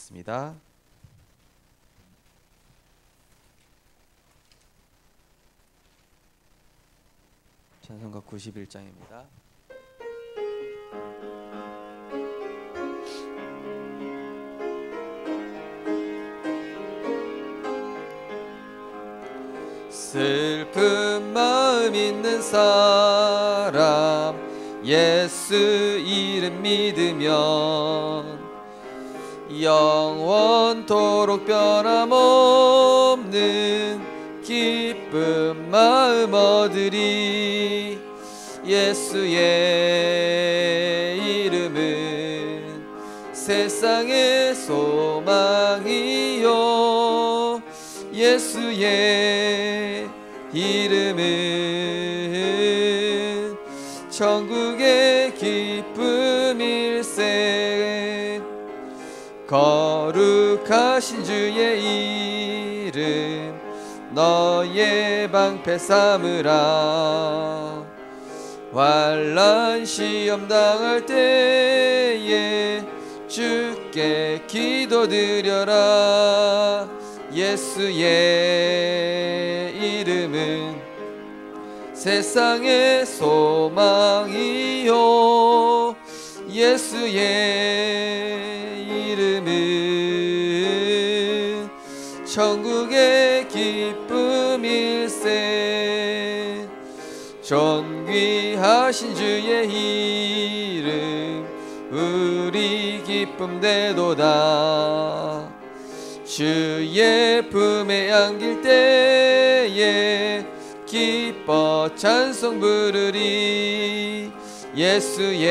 드리겠습니다. 찬송가 91장입니다. 슬픈 마음 있는 사람 예수 이름 믿으면 영원토록 변함없는 기쁜 마음 얻으리. 예수의 이름은 세상의 소망이요 예수의 이름은 천국의 기쁨일세. 거룩하신 주의 이름 너의 방패 삼으라. 환난 시험 당할 때에 주께 기도드려라. 예수의 이름은 세상의 소망이요 예수의 이름은 천국의 기쁨일세. 존귀하신 주의 이름 우리 기쁨 되도다. 주의 품에 안길 때에 기뻐 찬송 부르리. 예수의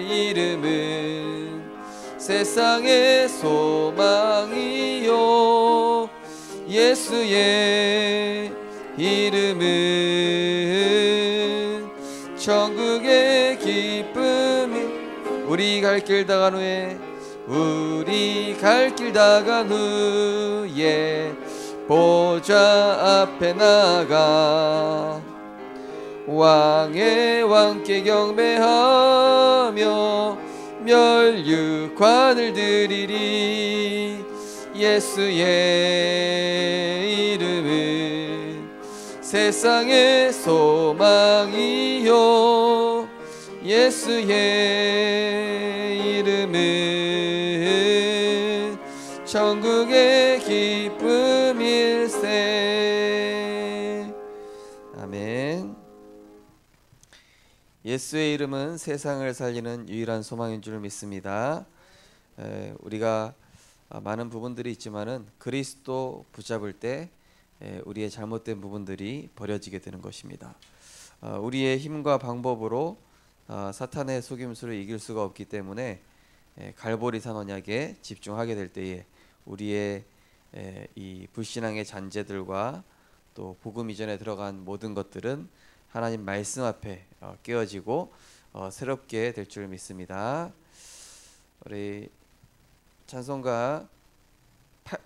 이름은 세상의 소망이요 예수의 이름은 천국의 기쁨이. 우리 갈 길 다간 후에 우리 갈 길 다간 후에 보좌 앞에 나가 왕의 왕께 경배하며 멸류관을 드리리. 예수의 이름은 세상의 소망이요 예수의 이름은 천국의 기쁨일세. 아멘. 예수의 이름은 세상을 살리는 유일한 소망인 줄 믿습니다. 우리가 많은 부분들이 있지만은 그리스도 붙잡을 때 우리의 잘못된 부분들이 버려지게 되는 것입니다. 우리의 힘과 방법으로 사탄의 속임수를 이길 수가 없기 때문에 갈보리산 언약에 집중하게 될 때에 우리의 이 불신앙의 잔재들과 또 복음 이전에 들어간 모든 것들은 하나님 말씀 앞에 깨어지고 새롭게 될 줄 믿습니다. 우리 찬송가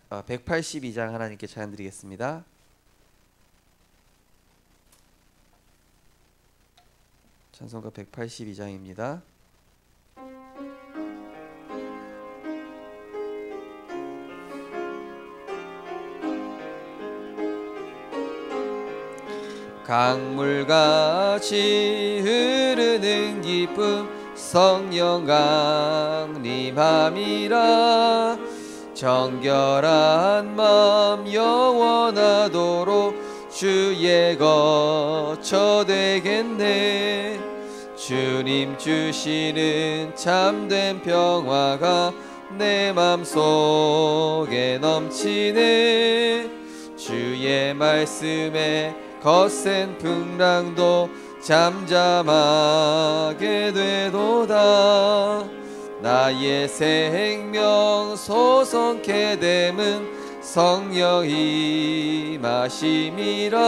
182장 하나님께 찬양 드리겠습니다. 찬송가 182장입니다. 강물같이 흐르는 기쁨 성령 강림함이라. 정결한 마음 영원하도록 주의 거처 되겠네. 주님 주시는 참된 평화가 내 맘속에 넘치네. 주의 말씀에 거센 풍랑도 잠잠하게 되도다. 나의 생명 소성케 됨은 성령 임하심이라.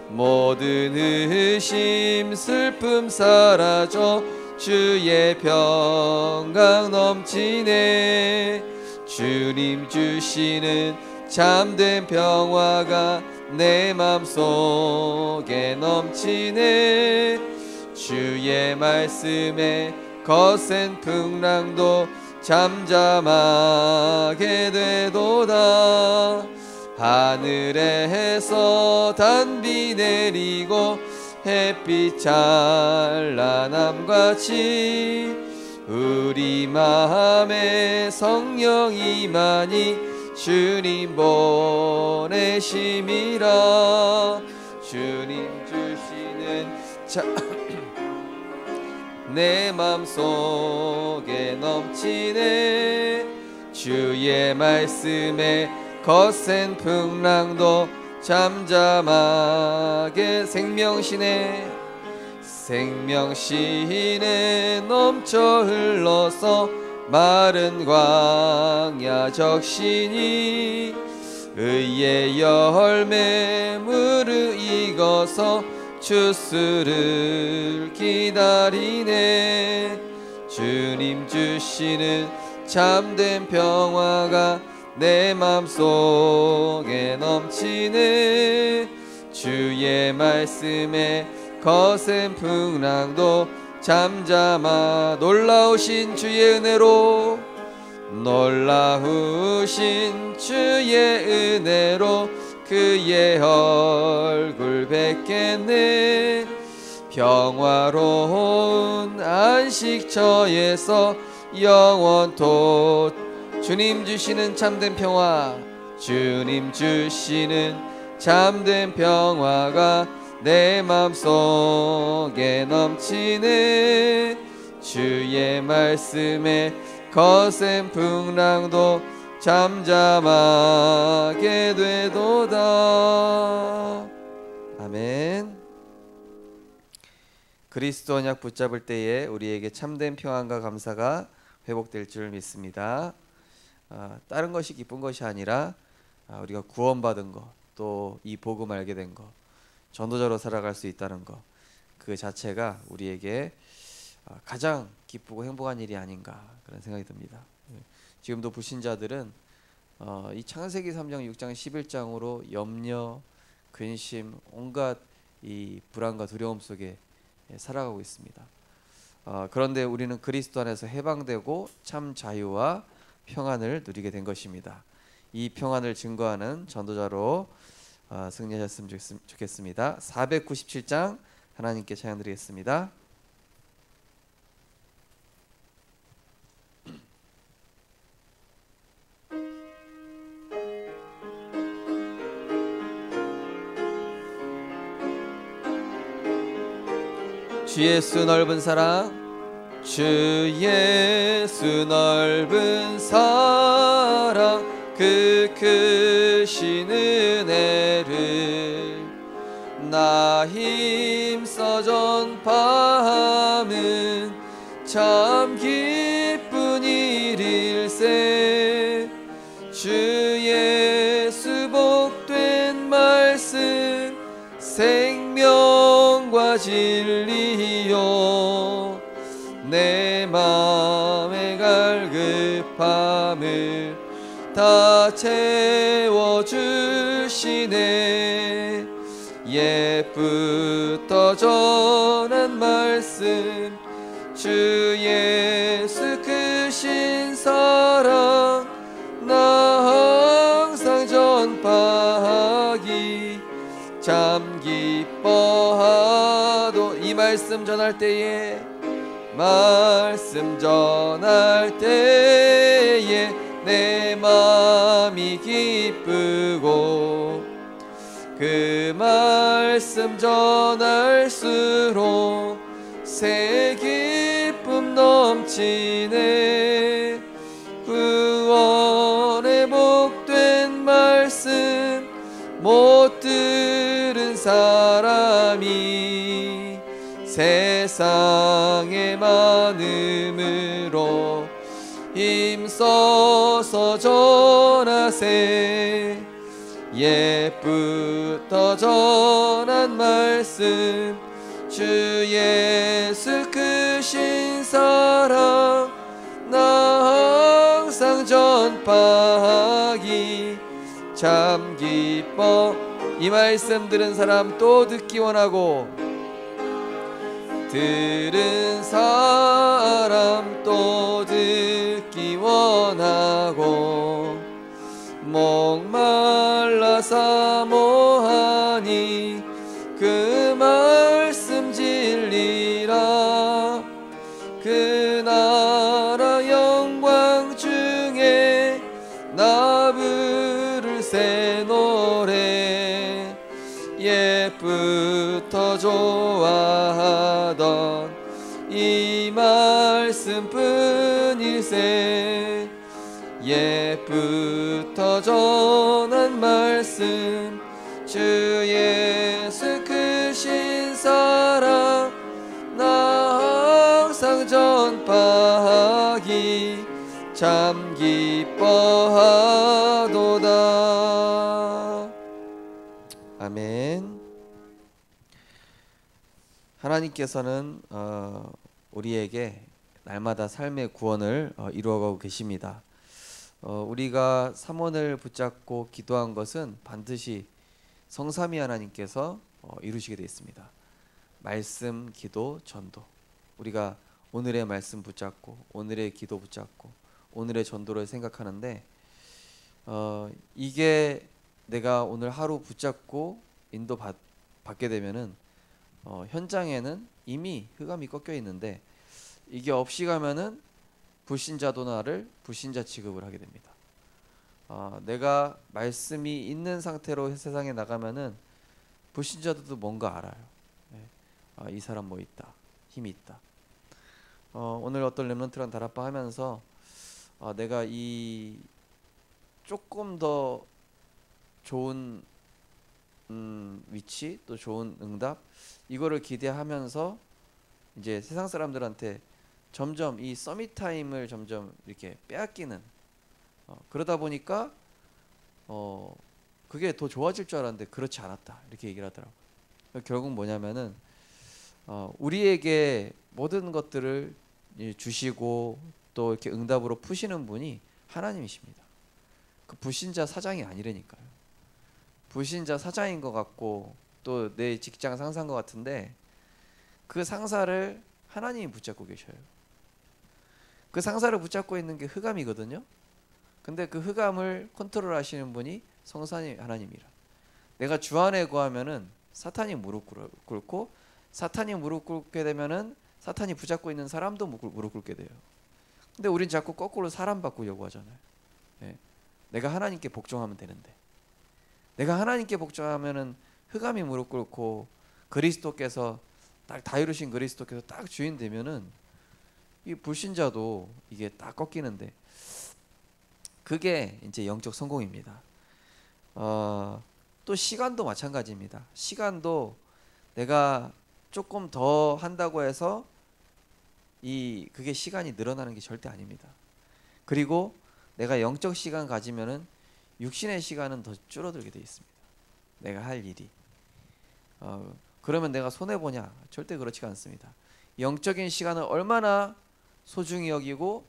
모든 의심 슬픔 사라져 주의 평강 넘치네. 주님 주시는 참된 평화가 내 맘속에 넘치네. 주의 말씀에 거센 풍랑도 잠잠하게 되도다. 하늘에서 단비 내리고 햇빛 찬란함같이 우리 마음에 성령 임하니 주님 보내심이라. 주님 주시는 내 맘속에 넘치네. 주의 말씀에 거센 풍랑도 잠잠하게 생명시네. 생명시내 넘쳐 흘러서 마른 광야 적시니 의의 열매 무르익어서 주스를 기다리네. 주님 주시는 참된 평화가 내 맘속에 넘치네. 주의 말씀에 거센 풍랑도 잠잠하. 놀라우신 주의 은혜로, 놀라우신 주의 은혜로 그의 얼굴 뵙겠네. 평화로운 안식처에서 영원토. 주님 주시는 참된 평화, 주님 주시는 참된 평화가 내 맘속에 넘치네. 주의 말씀에 거센 풍랑도 잠잠하게 되도다. 아멘. 그리스도 언약 붙잡을 때에 우리에게 참된 평안과 감사가 회복될 줄 믿습니다. 다른 것이 기쁜 것이 아니라 우리가 구원받은 것, 또 이 복음 알게 된 것, 전도자로 살아갈 수 있다는 것, 그 자체가 우리에게 가장 기쁘고 행복한 일이 아닌가 그런 생각이 듭니다. 지금도 불신자들은 이 창세기 3장, 6장, 11장으로 염려, 근심, 온갖 이 불안과 두려움 속에 살아가고 있습니다. 그런데 우리는 그리스도 안에서 해방되고 참 자유와 평안을 누리게 된 것입니다. 이 평안을 증거하는 전도자로 승리하셨으면 좋겠습니다. 497장 하나님께 찬양 드리겠습니다. 주 예수 넓은 사랑, 주 예수 넓은 사랑, 그 크신 은혜를 나 힘써 전파함은 참 기쁜 일일세. 주 예수 복된 말씀 생명과 진리요, 내 맘의 갈급함을 다 채워주시네. 옛부터 전한 말씀, 주 예수 크신 사랑 나 항상 전파하기 참 기뻐하도. 이 말씀 전할 때에, 말씀 전할 때에 내 마음이 기쁘고, 그 말씀 전할수록 새 기쁨 넘치네. 구원의 복된 말씀 못 들은 사람이 세상에 많음으로 힘써서 전하세. 옛부터 전한 말씀, 주 예수 크신 사랑 나 항상 전파하기 참 기뻐. 이 말씀 들은 사람 또 듣기 원하고, 들은 사람 또 듣기 전하고 목말라 사모하니 그 말씀 진리라. 그 나라 영광 중에 나 부를 새 노래 옛부터 좋아하던 이 말씀뿐일세. 옛부터 전한 말씀 주 예수 크신 사랑 나 항상 전파하기 참 기뻐하도다. 아멘. 하나님께서는 우리에게 날마다 삶의 구원을 이루어가고 계십니다. 우리가 삼원을 붙잡고 기도한 것은 반드시 성삼위 하나님께서 이루시게 되어 있습니다. 말씀, 기도, 전도. 우리가 오늘의 말씀 붙잡고 오늘의 기도 붙잡고 오늘의 전도를 생각하는데 이게 내가 오늘 하루 붙잡고 인도 받게 되면은 현장에는 이미 흑암이 꺾여 있는데 이게 없이 가면은 불신자도 나를 불신자 취급을 하게 됩니다. 내가 말씀이 있는 상태로 세상에 나가면은 불신자들도 뭔가 알아요. 이 사람 뭐 있다, 힘이 있다. 오늘 어떤 렘넌트랑 다락방 하면서 내가 이 조금 더 좋은 위치 또 좋은 응답 이거를 기대하면서 이제 세상 사람들한테 점점 이 서밋 타임을 점점 이렇게 빼앗기는 그러다 보니까 그게 더 좋아질 줄 알았는데 그렇지 않았다 이렇게 얘기를 하더라고요. 결국 뭐냐면은 우리에게 모든 것들을 주시고 또 이렇게 응답으로 푸시는 분이 하나님이십니다. 그 불신자 사장이 아니라니까요. 불신자 사장인 것 같고 또 내 직장 상사인 것 같은데 그 상사를 하나님이 붙잡고 계셔요. 그 상사를 붙잡고 있는 게 흑암이거든요. 근데 그 흑암을 컨트롤 하시는 분이 성삼위 하나님이라. 내가 주 안에 거하면은 사탄이 무릎 꿇고 사탄이 무릎 꿇게 되면은 사탄이 붙잡고 있는 사람도 무릎 꿇게 돼요. 근데 우린 자꾸 거꾸로 사람 바꾸려고 하잖아요. 내가 하나님께 복종하면 되는데 내가 하나님께 복종하면은 흑암이 무릎 꿇고 그리스도께서 딱 다 이루신 그리스도께서 딱 주인 되면은 이 불신자도 이게 딱 꺾이는데 그게 이제 영적 성공입니다. 또 시간도 마찬가지입니다. 시간도 내가 조금 더 한다고 해서 그게 시간이 늘어나는 게 절대 아닙니다. 그리고 내가 영적 시간 가지면은 육신의 시간은 더 줄어들게 되어 있습니다. 내가 할 일이 그러면 내가 손해 보냐? 절대 그렇지가 않습니다. 영적인 시간을 얼마나 소중히 여기고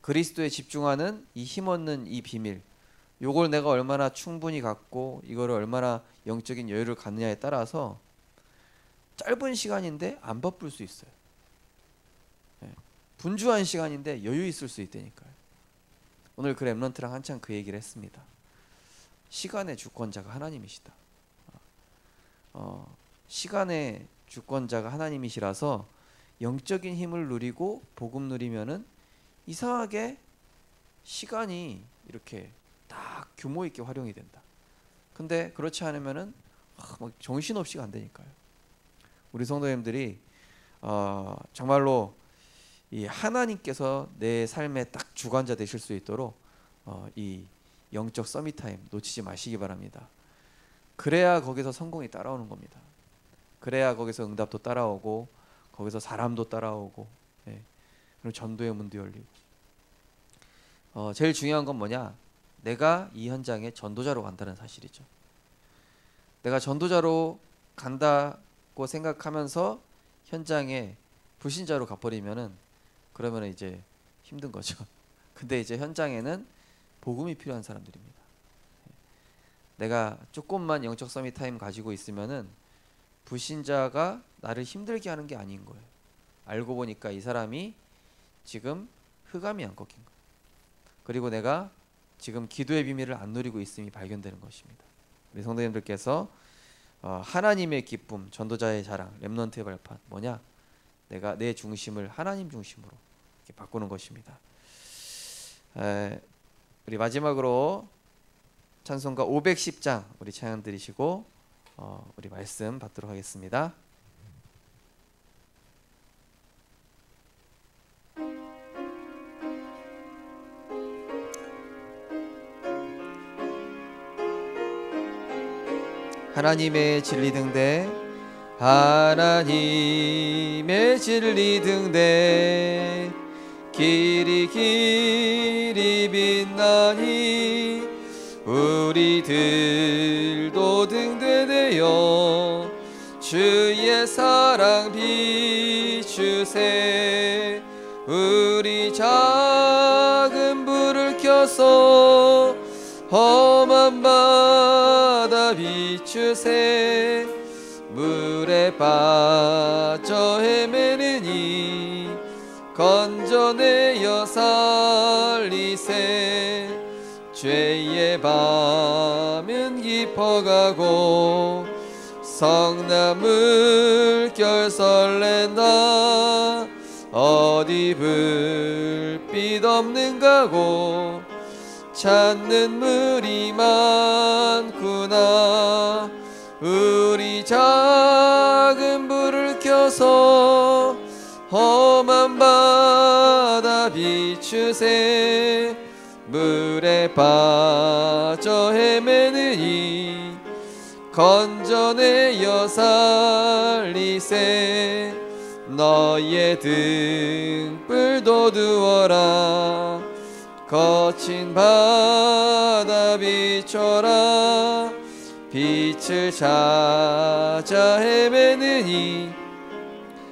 그리스도에 집중하는 이 힘없는 이 비밀, 요걸 내가 얼마나 충분히 갖고 이거를 얼마나 영적인 여유를 갖느냐에 따라서 짧은 시간인데 안 바쁠 수 있어요. 분주한 시간인데 여유 있을 수 있다니까요. 오늘 그 렘넌트랑 한참 그 얘기를 했습니다. 시간의 주권자가 하나님이시다. 시간의 주권자가 하나님이시라서 영적인 힘을 누리고 복음 누리면은 이상하게 시간이 이렇게 딱 규모 있게 활용이 된다. 근데 그렇지 않으면은 막 정신없이 간다니까요. 우리 성도님들이 정말로 이 하나님께서 내 삶의 딱 주관자 되실 수 있도록 이 영적 서밋 타임 놓치지 마시기 바랍니다. 그래야 거기서 성공이 따라오는 겁니다. 그래야 거기서 응답도 따라오고 거기서 사람도 따라오고 그리고 전도의 문도 열리고 제일 중요한 건 뭐냐? 내가 이 현장에 전도자로 간다는 사실이죠. 내가 전도자로 간다고 생각하면서 현장에 불신자로 가버리면은 그러면 이제 힘든 거죠. 근데 이제 현장에는 복음이 필요한 사람들입니다. 내가 조금만 영적 서밋 타임 가지고 있으면은 불신자가 나를 힘들게 하는 게 아닌 거예요. 알고 보니까 이 사람이 지금 흑암이 안 꺾인 거예요. 그리고 내가 지금 기도의 비밀을 안 누리고 있음이 발견되는 것입니다. 우리 성도님들께서 하나님의 기쁨, 전도자의 자랑, 렘넌트의 발판 뭐냐? 내가 내 중심을 하나님 중심으로 이렇게 바꾸는 것입니다. 우리 마지막으로 찬송가 510장 우리 찬양 드리시고 우리 말씀 받도록 하겠습니다. 하나님의 진리 등대, 하나님의 진리 등대, 길이 길이 빛나니 우리들도 등대되어 주의 사랑 비추세. 우리 작은 불을 켜서 험한 바다 비추세. 물에 빠져 헤매느니 건져내어 살리세. 죄의 밤은 깊어가고 성나물 결 설렌다. 어디 불빛 없는가고 찾는 물이 많구나. 우리 작은 불을 켜서 험한 바다 비추세. 물에 빠져 헤매느니 건져내어 살리세. 너의 등불도 두어라. 거친 바다 비춰라. 빛을 찾아 헤매느니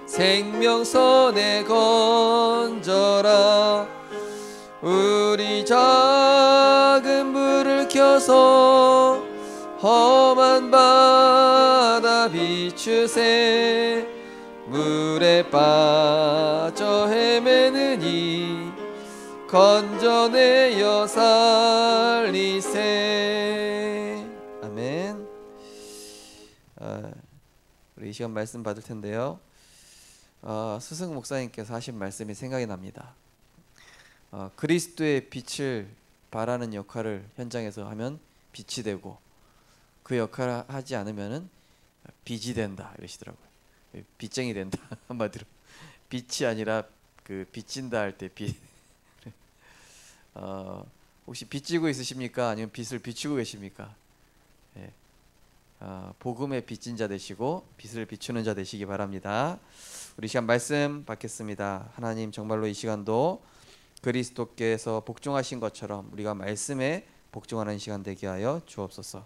생명선에 건져라. 우리 작은 불을 켜서 험한 바다 비추세. 물에 빠져 헤매느니 건져내어 살리세. 아멘. 우리 이 시간 말씀 받을 텐데요. 스승 목사님께서 하신 말씀이 생각이 납니다. 그리스도의 빛을 발하는 역할을 현장에서 하면 빛이 되고 그 역할을 하지 않으면은 빚이 된다 이러시더라고요. 빚쟁이 된다. 한마디로 빛이 아니라 그 빚진다 할 때 빚. 혹시 빚지고 있으십니까? 아니면 빚을 비추고 계십니까? 예. 복음의 빚진 자 되시고 빚을 비추는 자 되시기 바랍니다. 우리 시간 말씀 받겠습니다. 하나님 정말로 이 시간도 그리스도께서 복종하신 것처럼 우리가 말씀에 복종하는 시간 되게 하여 주옵소서.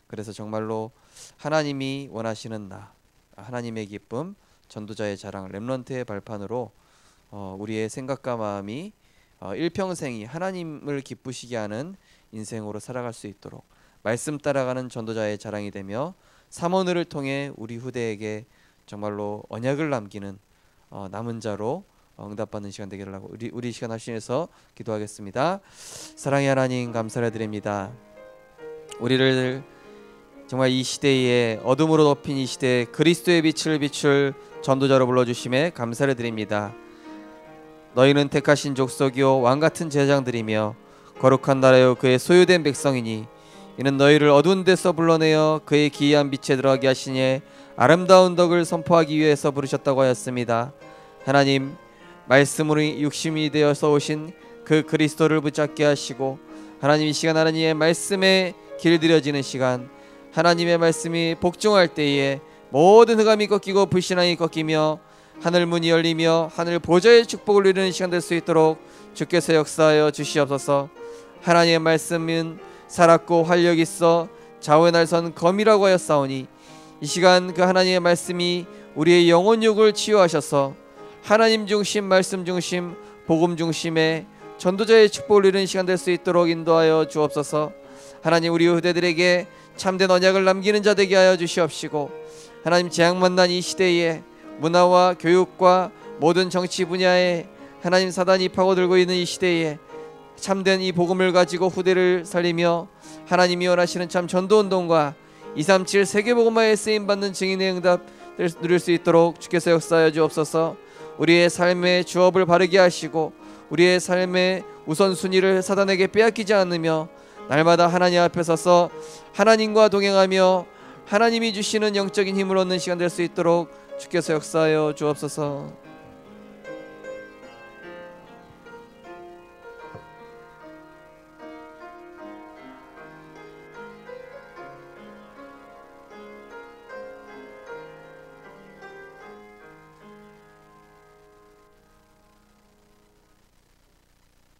그래서 정말로 하나님이 원하시는 나, 하나님의 기쁨, 전도자의 자랑, 렘넌트의 발판으로 우리의 생각과 마음이 일평생이 하나님을 기쁘시게 하는 인생으로 살아갈 수 있도록 말씀 따라가는 전도자의 자랑이 되며 삼원을 통해 우리 후대에게 정말로 언약을 남기는 남은 자로 응답받는 시간 되기를 하고 우리 시간 합심해서 기도하겠습니다. 사랑의 하나님 감사를 드립니다. 우리를 정말 이 시대에 어둠으로 덮인 이 시대에 그리스도의 빛을 비출 전도자로 불러주심에 감사를 드립니다. 너희는 택하신 족속이요 왕같은 제장들이며 거룩한 나라요 그의 소유된 백성이니 이는 너희를 어두운 데서 불러내어 그의 기이한 빛에 들어가게 하시니 아름다운 덕을 선포하기 위해서 부르셨다고 하였습니다. 하나님 말씀으로 육신이 되어서 오신 그 그리스도를 붙잡게 하시고 하나님 이 시간 하나님의 말씀에 길들여지는 시간, 하나님의 말씀이 복종할 때에 모든 흑암이 꺾이고 불신앙이 꺾이며 하늘 문이 열리며 하늘 보좌의 축복을 누리는 시간 될 수 있도록 주께서 역사하여 주시옵소서. 하나님의 말씀은 살았고 활력 있어 좌우의 날선 검이라고 하였사오니 이 시간 그 하나님의 말씀이 우리의 영혼욕을 치유하셔서 하나님 중심, 말씀 중심, 복음 중심의 전도자의 축복을 누리는 시간 될 수 있도록 인도하여 주옵소서. 하나님 우리 후대들에게 참된 언약을 남기는 자 되게 하여 주시옵시고 하나님 재앙 만난 이 시대에 문화와 교육과 모든 정치 분야에 하나님 사단이 파고들고 있는 이 시대에 참된 이 복음을 가지고 후대를 살리며 하나님이 원하시는 참 전도운동과 237 세계복음화에 쓰임받는 증인의 응답을 누릴 수 있도록 주께서 역사하여 주옵소서. 우리의 삶의 주업을 바르게 하시고 우리의 삶의 우선순위를 사단에게 빼앗기지 않으며 날마다 하나님 앞에 서서 하나님과 동행하며 하나님이 주시는 영적인 힘을 얻는 시간 될 수 있도록 주께서 역사하여 주옵소서.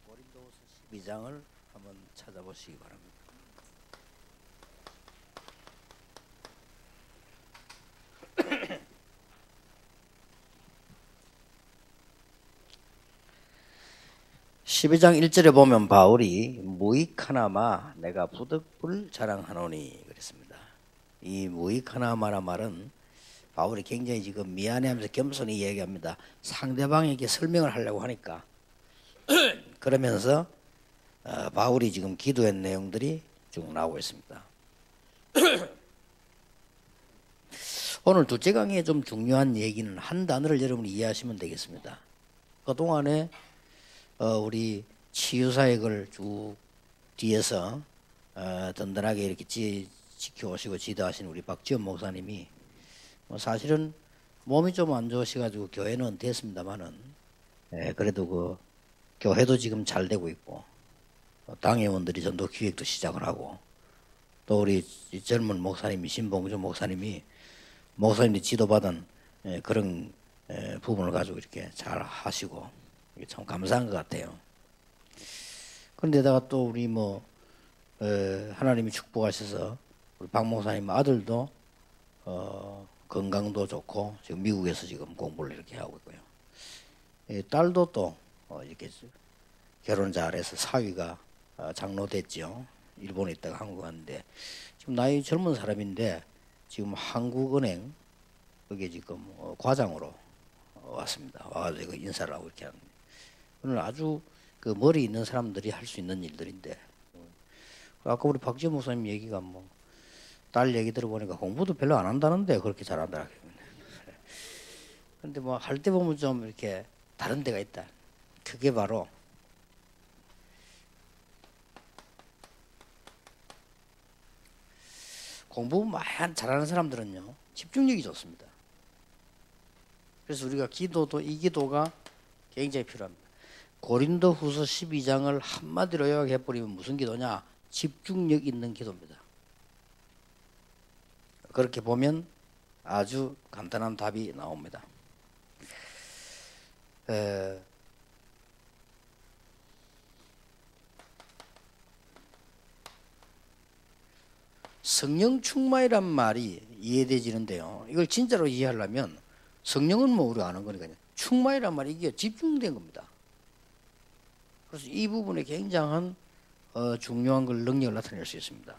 고린도후서 12장을 한번 찾아보시기 바랍니다. (12장 1절에) 보면 바울이 무익하나마 내가 부득불 자랑하노니 그랬습니다. 이 무익하나마란 말은 바울이 굉장히 지금 미안해하면서 겸손히 얘기합니다. 상대방에게 설명을 하려고 하니까 그러면서 바울이 지금 기도한 내용들이 쭉 나오고 있습니다. 오늘 둘째 강의에 좀 중요한 얘기는 한 단어를 여러분이 이해하시면 되겠습니다. 그동안에 우리 치유사역을 쭉 뒤에서 든든하게 이렇게 지켜오시고 지도하신 우리 박지원 목사님이 사실은 몸이 좀 안 좋으셔가지고 교회는 됐습니다만은 그래도 그 교회도 지금 잘 되고 있고 당회원들이 전도 기획도 시작을 하고 또 우리 젊은 목사님이 신봉주 목사님이 목사님이 지도받은 그런 부분을 가지고 이렇게 잘 하시고 참 감사한 것 같아요. 그런데다가 또 우리 하나님이 축복하셔서 우리 박 목사님 아들도 건강도 좋고 지금 미국에서 지금 공부를 이렇게 하고 있고요. 딸도 또 이렇게 결혼 잘해서 사위가 장로 됐죠. 일본에 있다가 한국 왔는데 지금 나이 젊은 사람인데 지금 한국은행 거기에 지금 과장으로 왔습니다. 와가지고 인사를 하고 이렇게 하는. 오늘 아주 그 머리 있는 사람들이 할 수 있는 일들인데 아까 우리 박지원 목사님 얘기가 딸 얘기 들어보니까 공부도 별로 안 한다는데 그렇게 잘한다. 근데 할 때 보면 좀 이렇게 다른 데가 있다. 그게 바로 공부 많이 잘하는 사람들은요 집중력이 좋습니다. 그래서 우리가 기도도 이 기도가 굉장히 필요합니다. 고린도후서 12장을 한마디로 요약해버리면 무슨 기도냐? 집중력 있는 기도입니다. 그렇게 보면 아주 간단한 답이 나옵니다. 성령 충만이란 말이 이해되지는데요. 이걸 진짜로 이해하려면 성령은 우리가 아는 거니까요. 충만이란 말이 이게 집중된 겁니다. 그래서 이 부분에 굉장한 중요한 걸 능력을 나타낼 수 있습니다.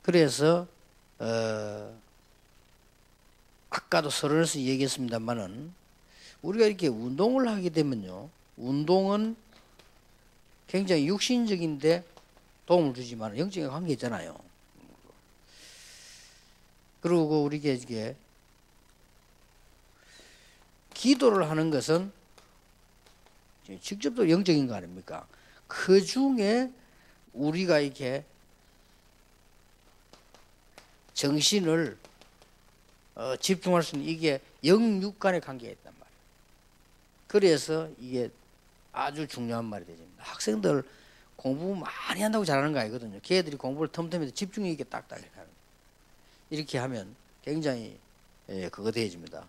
그래서 아까도 서론에서 얘기했습니다만은 우리가 이렇게 운동을 하게 되면요, 운동은 굉장히 육신적인데 도움을 주지만 영적인 관계 있잖아요. 그리고 우리가 이게 기도를 하는 것은 직접적으로 영적인 거 아닙니까? 그 중에 우리가 이렇게 정신을 집중할 수 있는 이게 영육 간의 관계가 있단 말이에요. 그래서 이게 아주 중요한 말이 되죠. 학생들 공부 많이 한다고 잘하는 거 아니거든요. 걔들이 공부를 틈틈이 집중력 있게 딱딱 이렇게 하는 거예요. 이렇게 하면 굉장히 그거 되어집니다.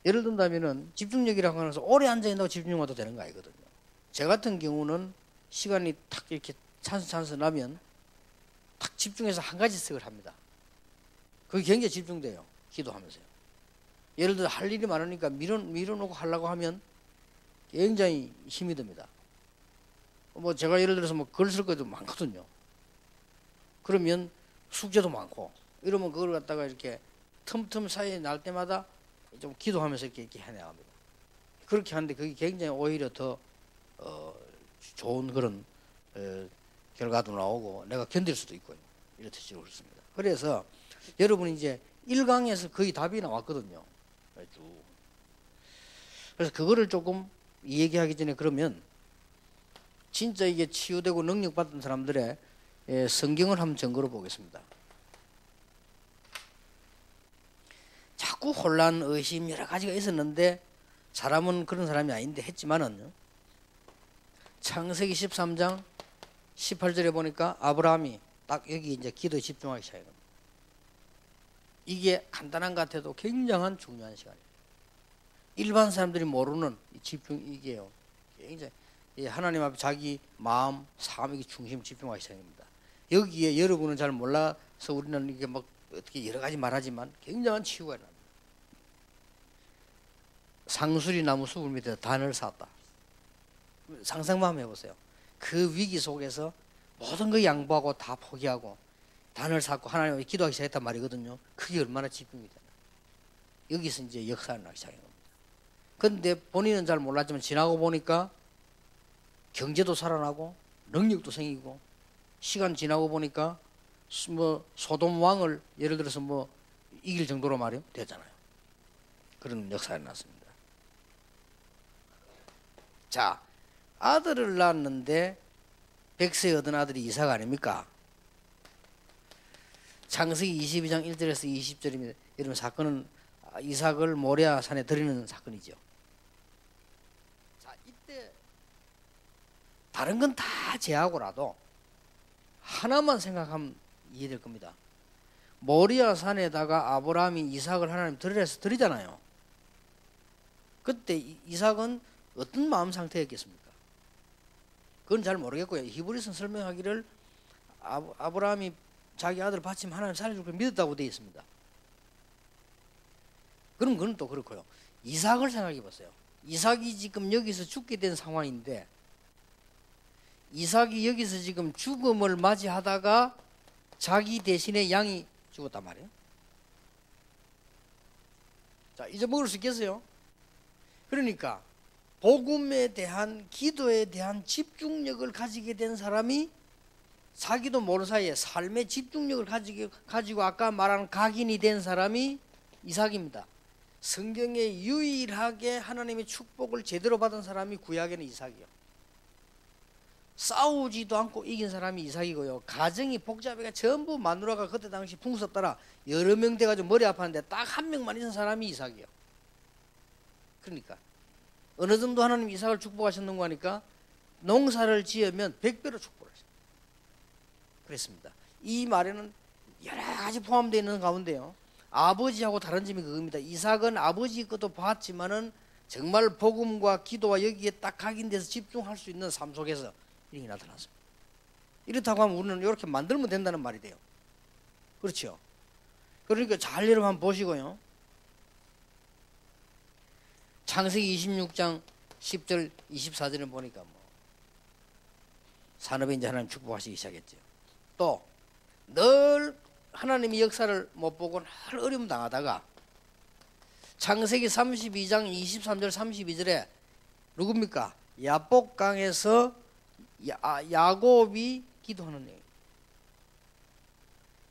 예를 든다면은 집중력이라고 하면서 오래 앉아 있는다고 집중력도 되는 거 아니거든요. 저 같은 경우는 시간이 탁 이렇게 찬스 나면 탁 집중해서 한 가지 씩을 합니다. 그게 굉장히 집중돼요. 기도하면서요. 예를 들어 할 일이 많으니까 밀어놓고 하려고 하면 굉장히 힘이 듭니다. 제가 예를 들어서 글 쓸 것도 많거든요. 그러면 숙제도 많고 이러면 그걸 갖다가 이렇게 틈틈 사이에 날 때마다 좀 기도하면서 이렇게 해나갑니다. 그렇게 하는데 그게 굉장히 오히려 더 좋은 그런 결과도 나오고 내가 견딜 수도 있고요. 이렇듯이 그렇습니다. 그래서 여러분이 이제 1강에서 거의 답이 나왔거든요. 쭉. 그래서 그거를 조금 얘기하기 전에 그러면 진짜 이게 치유되고 능력받은 사람들의 성경을 한번 점거로 보겠습니다. 자꾸 혼란, 의심 여러 가지가 있었는데 사람은 그런 사람이 아닌데 했지만은 창세기 13장 18절에 보니까 아브라함이 딱 여기 이제 기도에 집중하기 시작해요. 이게 간단한 것 같아도 굉장한 중요한 시간이에요. 일반 사람들이 모르는 집중 이게요. 굉장히 하나님 앞에 자기 마음, 삶 이게 중심 집중하기 시작합니다. 여기에 여러분은 잘 몰라서 우리는 이게 막 어떻게 여러 가지 말하지만 굉장한 치유가 일어납니다. 상수리 나무 수분 밑에 단을 쌓았다. 상상만 한번 해보세요. 그 위기 속에서 모든 거 양보하고 다 포기하고 단을 쌓고 하나님께 기도하기 시작했단 말이거든요. 그게 얼마나 집중이 되나. 여기서 이제 역사를 나기 시작한 겁니다. 그런데 본인은 잘 몰랐지만 지나고 보니까 경제도 살아나고 능력도 생기고 시간 지나고 보니까 뭐 소돔 왕을 예를 들어서 뭐 이길 정도로 말이요 되잖아요. 그런 역사가 났습니다. 자, 아들을 낳았는데 100세 얻은 아들이 이삭 아닙니까? 창세기 22장 1절에서 20절입니다. 여러분 사건은 이삭을 모리아 산에 드리는 사건이죠. 자, 이때 다른 건 다 제하고라도 하나만 생각하면 이해될 겁니다. 모리아 산에다가 아브라함이 이삭을 하나님 드리래서 드리잖아요. 그때 이삭은 어떤 마음 상태였겠습니까? 그건 잘 모르겠고요. 히브리서는 설명하기를 아브라함이 자기 아들을 바치면 하나님 살려줄 걸 믿었다고 되어 있습니다. 그럼 그건 또 그렇고요. 이삭을 생각해 보세요. 이삭이 지금 여기서 죽게 된 상황인데 이삭이 여기서 지금 죽음을 맞이하다가 자기 대신에 양이 죽었단 말이에요. 자, 잊어먹을 수 있겠어요? 그러니까 복음에 대한 기도에 대한 집중력을 가지게 된 사람이 자기도 모르는 사이에 삶의 집중력을 가지고 아까 말한 각인이 된 사람이 이삭입니다. 성경에 유일하게 하나님의 축복을 제대로 받은 사람이 구약에는 이삭이요. 싸우지도 않고 이긴 사람이 이삭이고요. 가정이 복잡해가 전부 마누라가 그때 당시 풍습 따라 여러 명 돼가지고 머리 아팠는데 딱 한 명만 있는 사람이 이삭이요. 그러니까 어느 정도 하나님 이삭을 축복하셨는가 하니까 농사를 지으면 100배로 축복하셨습니다. 그랬습니다. 이 말에는 여러 가지 포함되어 있는 가운데요. 아버지하고 다른 점이 그겁니다. 이삭은 아버지 것도 봤지만은 정말 복음과 기도와 여기에 딱 각인돼서 집중할 수 있는 삶 속에서 이렇게 나타났습니다. 이렇다고 하면 우리는 이렇게 만들면 된다는 말이 돼요. 그렇죠? 그러니까 잘 여러분 한번 보시고요. 창세기 26장 10절 24절을 보니까 뭐 산업에 이제 하나님 축복하시기 시작했죠. 또 늘 하나님의 역사를 못 보고 늘 어려움 당하다가 창세기 32장 23절 32절에 누굽니까? 야복강에서 야곱이 기도하는 내용.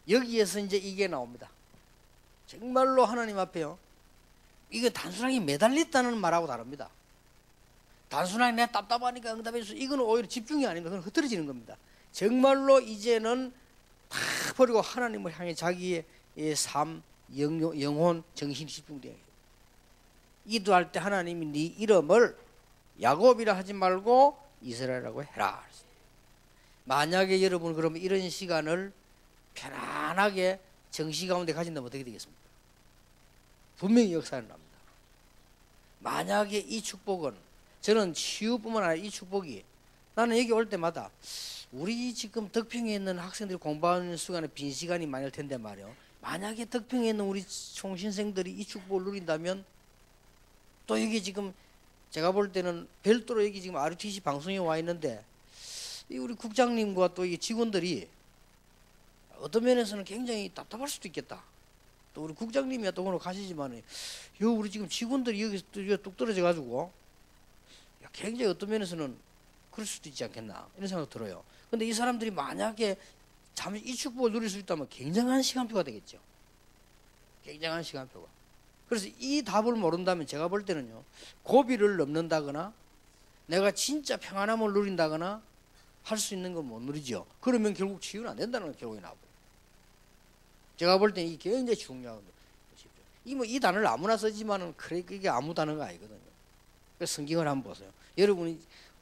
여기에서 이제 이게 나옵니다. 정말로 하나님 앞에요. 이게 단순하게 매달렸다는 말하고 다릅니다. 단순하게 내가 답답하니까 응답해줘서 이거는 오히려 집중이 아닙니다. 그건 흐트러지는 겁니다. 정말로 이제는 다 버리고 하나님을 향해 자기의 삶, 영혼, 정신이 집중돼야 해요. 기도할 때 하나님이 네 이름을 야곱이라 하지 말고 이스라엘이라고 해라. 만약에 여러분 그러면 이런 시간을 편안하게 정시 가운데 가진다면 어떻게 되겠습니까? 분명히 역사는 납니다. 만약에 이 축복은 저는 치유뿐만 아니라 이 축복이 나는 여기 올 때마다 우리 지금 덕평에 있는 학생들이 공부하는 시간에 빈 시간이 많을 텐데 말이요. 만약에 덕평에 있는 우리 총신생들이 이 축복을 누린다면 또 여기 지금 제가 볼 때는 별도로 여기 지금 RUTC 방송에 와 있는데 이 우리 국장님과 또 이 직원들이 어떤 면에서는 굉장히 답답할 수도 있겠다. 또 우리 국장님이야 또 오늘 가시지만 요 우리 지금 직원들이 여기 뚝 떨어져 가지고 굉장히 어떤 면에서는 그럴 수도 있지 않겠나 이런 생각 들어요. 근데 이 사람들이 만약에 잠시 이 축복을 누릴 수 있다면 굉장한 시간표가 되겠죠. 굉장한 시간표가. 그래서 이 답을 모른다면 제가 볼 때는요, 고비를 넘는다거나 내가 진짜 평안함을 누린다거나 할 수 있는 건 못 누리죠. 그러면 결국 치유는 안 된다는 걸 결국에 나와요. 제가 볼 때는 이게 굉장히 중요한 것이죠. 이 단어를 아무나 쓰지만은 그게 아무 단어가 아니거든요. 그래서 성경을 한번 보세요. 여러분이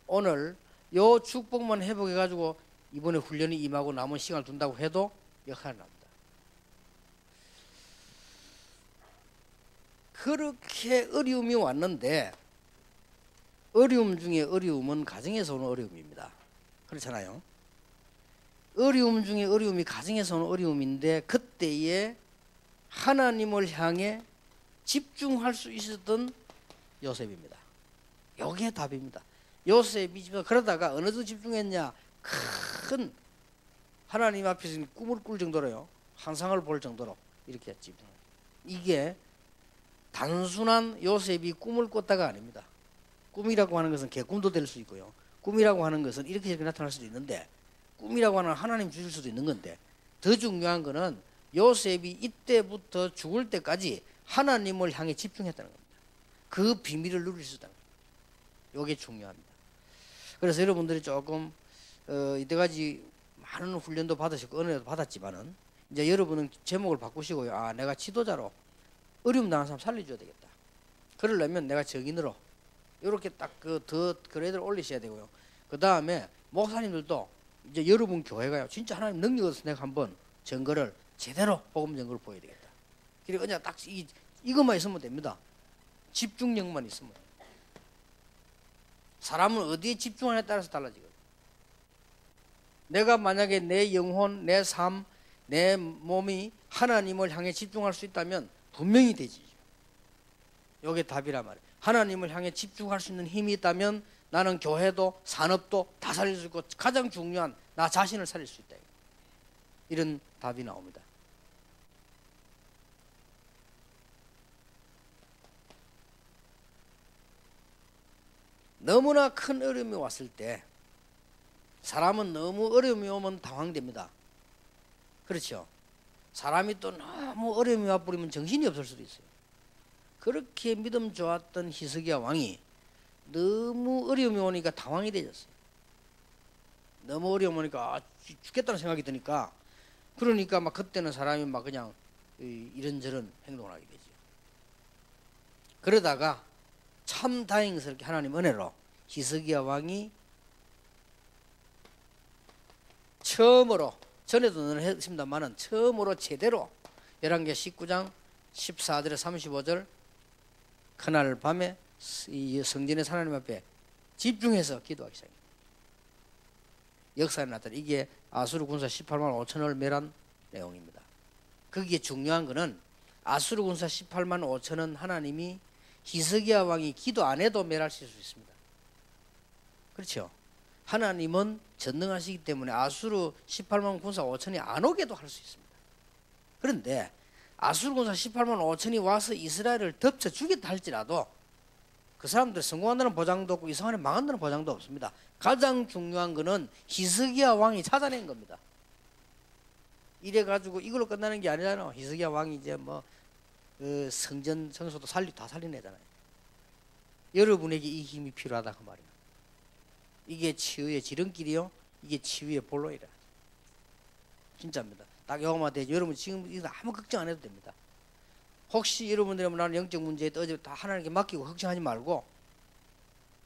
오늘 요 축복만 회복해가지고 이번에 훈련이 임하고 남은 시간을 둔다고 해도 역할을 합니다. 그렇게 어려움이 왔는데, 어려움 중에 어려움은 가정에서 오는 어려움입니다. 그렇잖아요. 어려움 중에 어려움이 가정에서 오는 어려움인데, 그때에 하나님을 향해 집중할 수 있었던 요셉입니다. 여기에 답입니다. 요셉이 그러다가 어느 정도 집중했냐, 큰 하나님 앞에서 꿈을 꿀 정도로요, 환상을 볼 정도로 이렇게 집중. 이게 단순한 요셉이 꿈을 꿨다가 아닙니다. 꿈이라고 하는 것은 개꿈도 될 수 있고요, 꿈이라고 하는 것은 이렇게 나타날 수도 있는데, 꿈이라고 하는 하나님 주실 수도 있는 건데, 더 중요한 것은 요셉이 이때부터 죽을 때까지 하나님을 향해 집중했다는 겁니다. 그 비밀을 누릴 수 있다는 겁니다. 이게 중요합니다. 그래서 여러분들이 조금 이때까지 많은 훈련도 받으시고 은혜도 받았지만은, 이제 여러분은 제목을 바꾸시고요, 아, 내가 지도자로 어려움 당한 사람 살려줘야 되겠다. 그러려면 내가 적인으로 이렇게 딱 더 그레이드를 올리셔야 되고요. 그 다음에 목사님들도 이제 여러분 교회가요, 진짜 하나님 능력 없어서 내가 한번 증거를 제대로 복음 증거를 보여야 되겠다. 그리고 그냥 딱 이것만 있으면 됩니다. 집중력만 있으면. 사람은 어디에 집중하냐에 따라서 달라지거든요. 내가 만약에 내 영혼, 내 삶, 내 몸이 하나님을 향해 집중할 수 있다면 분명히 되지. 이게 답이란 말이에요. 하나님을 향해 집중할 수 있는 힘이 있다면 나는 교회도 산업도 다 살릴 수 있고, 가장 중요한 나 자신을 살릴 수 있다. 이런 답이 나옵니다. 너무나 큰 어려움이 왔을 때 사람은 너무 어려움이 오면 당황됩니다. 그렇죠? 사람이 또 너무 어려움이 와버리면 정신이 없을 수도 있어요. 그렇게 믿음 좋았던 히스기야 왕이 너무 어려움이 오니까 당황이 되졌어요. 너무 어려움 오니까 죽겠다는 생각이 드니까, 그러니까 막 그때는 사람이 막 그냥 이런저런 행동을 하게 되죠. 그러다가 참 다행스럽게 하나님 은혜로 히스기야 왕이 처음으로, 전에도 늘 했습니다만은 처음으로 제대로 열왕기하 19장 14절에 35절 그날 밤에 이 성전의 하나님 앞에 집중해서 기도하기 시작합니다. 역사에 나타나 이게 아수르 군사 18만 5천을 멸한 내용입니다. 거기에 중요한 것은 아수르 군사 18만 5천은 하나님이 히스기야 왕이 기도 안 해도 멸하실 수 있습니다. 그렇죠? 하나님은 전능하시기 때문에 아수르 18만 군사 5천이 안 오게도 할 수 있습니다. 그런데 아수르 군사 18만 5천이 와서 이스라엘을 덮쳐 주겠다 할지라도 그 사람들 성공한다는 보장도 없고 이스라엘이 망한다는 보장도 없습니다. 가장 중요한 것은 히스기야 왕이 찾아낸 겁니다. 이래가지고 이걸로 끝나는 게 아니잖아요. 히스기야 왕이 이제 뭐 성전 성소도 다 살려내잖아요. 여러분에게 이 힘이 필요하다 그 말이에요. 이게 치유의 지름길이요, 이게 치유의 본로이라. 진짜입니다. 딱 요거만 되죠. 여러분 지금 이거 아무 걱정 안 해도 됩니다. 혹시 여러분들이 나는 영적 문제에 어제 다 하나님께 맡기고 걱정하지 말고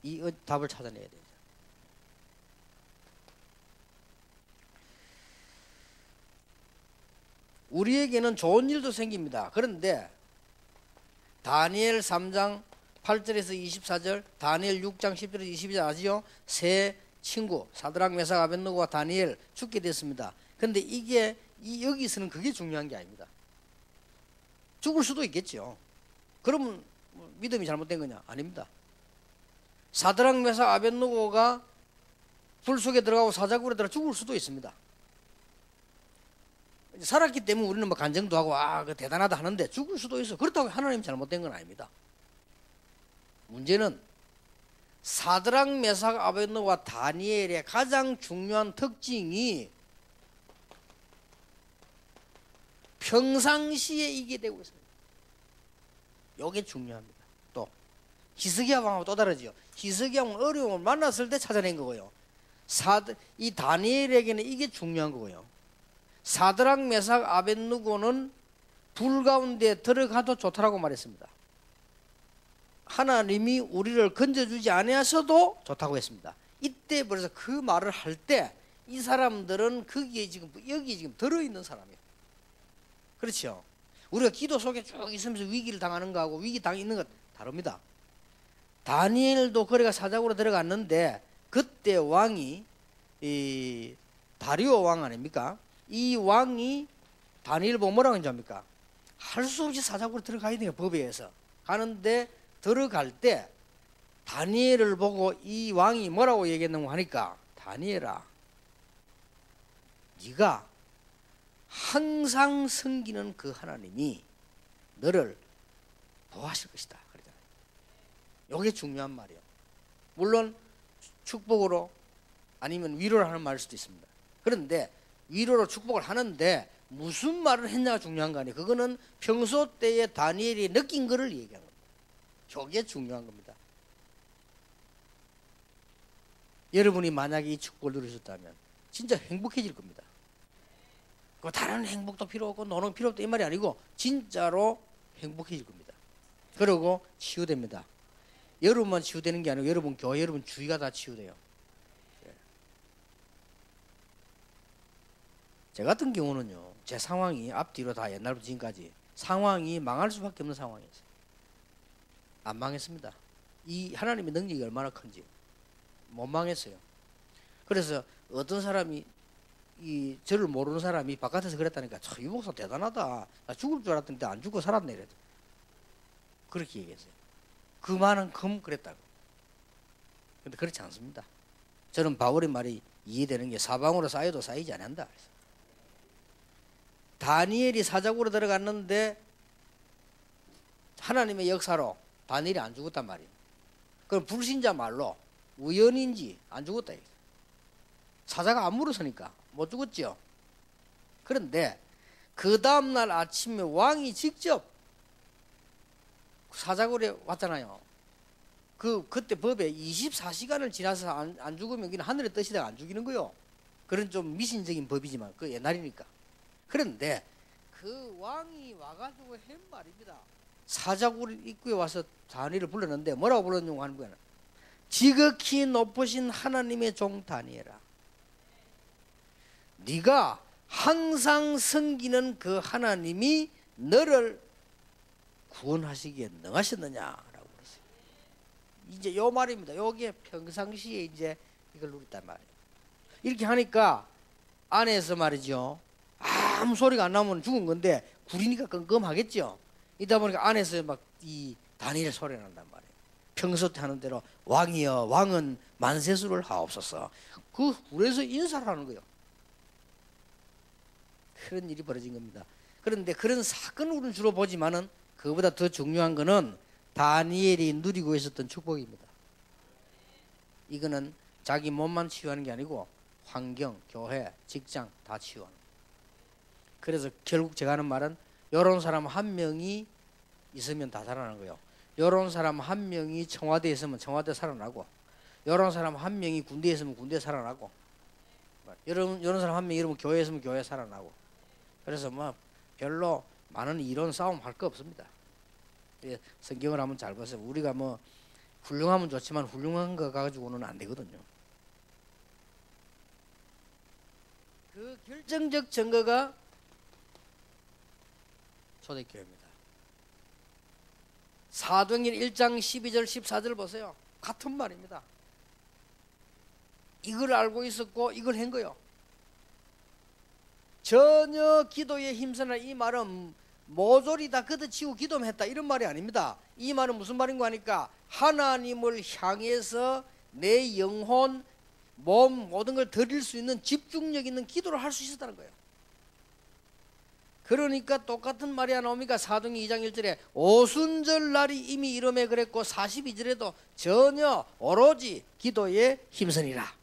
이 답을 찾아내야 되죠. 우리에게는 좋은 일도 생깁니다. 그런데 다니엘 3장 8절에서 24절, 다니엘 6장 10절에서 22절 아시죠? 세 친구 사드락 메삭 아벳느고와 다니엘 죽게 됐습니다. 그런데 이게 여기서는 그게 중요한 게 아닙니다. 죽을 수도 있겠죠. 그러면 믿음이 잘못된 거냐? 아닙니다. 사드락 메삭 아벳느고가 불 속에 들어가고 사자굴에 들어가 죽을 수도 있습니다. 살았기 때문에 우리는 뭐 간증도 하고 그 대단하다 하는데 죽을 수도 있어. 그렇다고 하나님 잘못된 건 아닙니다. 문제는 사드락 메삭 아벳느고와 다니엘의 가장 중요한 특징이 평상시에 이게 되고 있습니다. 이게 중요합니다. 또 히스기야 왕하고 또 다르죠. 히스기야 왕은 어려움을 만났을 때 찾아낸 거고요. 이 다니엘에게는 이게 중요한 거고요. 사드락 메삭 아벳느고는 불 가운데 들어가도 좋다라고 말했습니다. 하나님이 우리를 건져주지 아니하셔도 좋다고 했습니다. 이때 그래서 그 말을 할 때 이 사람들은 거기에 여기 지금 들어있는 사람이에요. 그렇죠. 우리가 기도 속에 쭉 있으면서 위기를 당하는 거하고 위기 당해 있는 것 다릅니다. 다니엘도 그래가 사자고로 들어갔는데 그때 왕이 이 다리오 왕 아닙니까? 이 왕이 다니엘 보고 뭐라고 했는지 압니까? 할 수 없이 사자고로 들어가야 돼요. 법에 의해서. 가는데 들어갈 때 다니엘을 보고 이 왕이 뭐라고 얘기했는고 하니까 다니엘아 네가 항상 섬기는 그 하나님이 너를 도와줄 것이다 그러잖아요. 이게 중요한 말이에요. 물론 축복으로 아니면 위로를 하는 말일 수도 있습니다. 그런데 위로로 축복을 하는데 무슨 말을 했냐가 중요한 거 아니에요. 그거는 평소 때에 다니엘이 느낀 거를 얘기한 겁니다. 저게 중요한 겁니다. 여러분이 만약에 이 축복을 누리셨다면 진짜 행복해질 겁니다. 다른 행복도 필요 없고 노는 필요 없다 이 말이 아니고 진짜로 행복해질 겁니다. 그리고 치유됩니다. 여러분만 치유되는 게 아니고 여러분 교회 여러분 주위가 다 치유돼요. 제 같은 경우는요, 제 상황이 앞뒤로 다 옛날부터 지금까지 상황이 망할 수밖에 없는 상황이었어요. 안 망했습니다. 이 하나님의 능력이 얼마나 큰지 못 망했어요. 그래서 어떤 사람이 저를 모르는 사람이 바깥에서 그랬다니까 이 목사 대단하다. 나 죽을 줄 알았더니 안 죽고 살았네 이래도 그렇게 얘기했어요. 그만큼 그랬다고. 근데 그렇지 않습니다. 저는 바울의 말이 이해되는 게 사방으로 쌓여도 쌓이지 않는다. 다니엘이 사자고로 들어갔는데 하나님의 역사로 다니엘이 안 죽었단 말이에요. 그럼 불신자 말로 우연인지 안 죽었다. 사자가 안 물었으니까 못 죽었죠. 그런데 그 다음날 아침에 왕이 직접 사자굴에 왔잖아요. 그때 법에 24시간을 지나서 안 죽으면 그냥 하늘의 뜻이다 안 죽이는 거요. 그런 좀 미신적인 법이지만 그 옛날이니까. 그런데 그 왕이 와가지고 한 말입니다. 사자굴 입구에 와서 다니엘을 불렀는데 뭐라고 불렀냐고 하는 거야. 지극히 높으신 하나님의 종 다니엘아, 네가 항상 섬기는 그 하나님이 너를 구원하시기에 능하셨느냐라고 그랬어요. 이제 요 말입니다. 요게 평상시에 이제 이걸 누렸단 말이에요. 이렇게 하니까 안에서 말이죠. 아무 소리가 안 나면 죽은 건데 구리니까 끔끔하겠죠. 이다 보니까 안에서 막 이 다니엘 소리가 난단 말이에요. 평소 때 하는 대로 왕이여 왕은 만세수를 하옵소서. 그 굴에서 인사를 하는 거예요. 그런 일이 벌어진 겁니다. 그런데 그런 사건을 우리는 주로 보지만은 그보다 더 중요한 거는 다니엘이 누리고 있었던 축복입니다. 이거는 자기 몸만 치유하는 게 아니고 환경, 교회, 직장 다 치유하는 거예요. 그래서 결국 제가 하는 말은 이런 사람 한 명이 있으면 다 살아나는 거예요. 이런 사람 한 명이 청와대에 있으면 청와대 살아나고, 이런 사람 한 명이 군대에 있으면 군대 살아나고, 이런 사람 한 명이 이러면 교회에 있으면 교회 살아나고. 그래서 뭐 별로 많은 이론 싸움 할 거 없습니다. 성경을 한번 잘 보세요. 우리가 뭐 훌륭하면 좋지만 훌륭한 거 가지고는 안 되거든요. 그 결정적 증거가 초대교회입니다. 사도행전 1장 12절 14절 보세요. 같은 말입니다. 이걸 알고 있었고 이걸 한 거예요. 전혀 기도에 힘쓰나 이 말은 모조리 다 걷어치우고 기도만 했다 이런 말이 아닙니다. 이 말은 무슨 말인가 하니까 하나님을 향해서 내 영혼, 몸 모든 걸 드릴 수 있는 집중력 있는 기도를 할 수 있었다는 거예요. 그러니까 똑같은 말이 나옵니까? 사도행전 2장 1절에 오순절 날이 이미 이름에 그랬고 42절에도 전혀 오로지 기도에 힘쓰니라.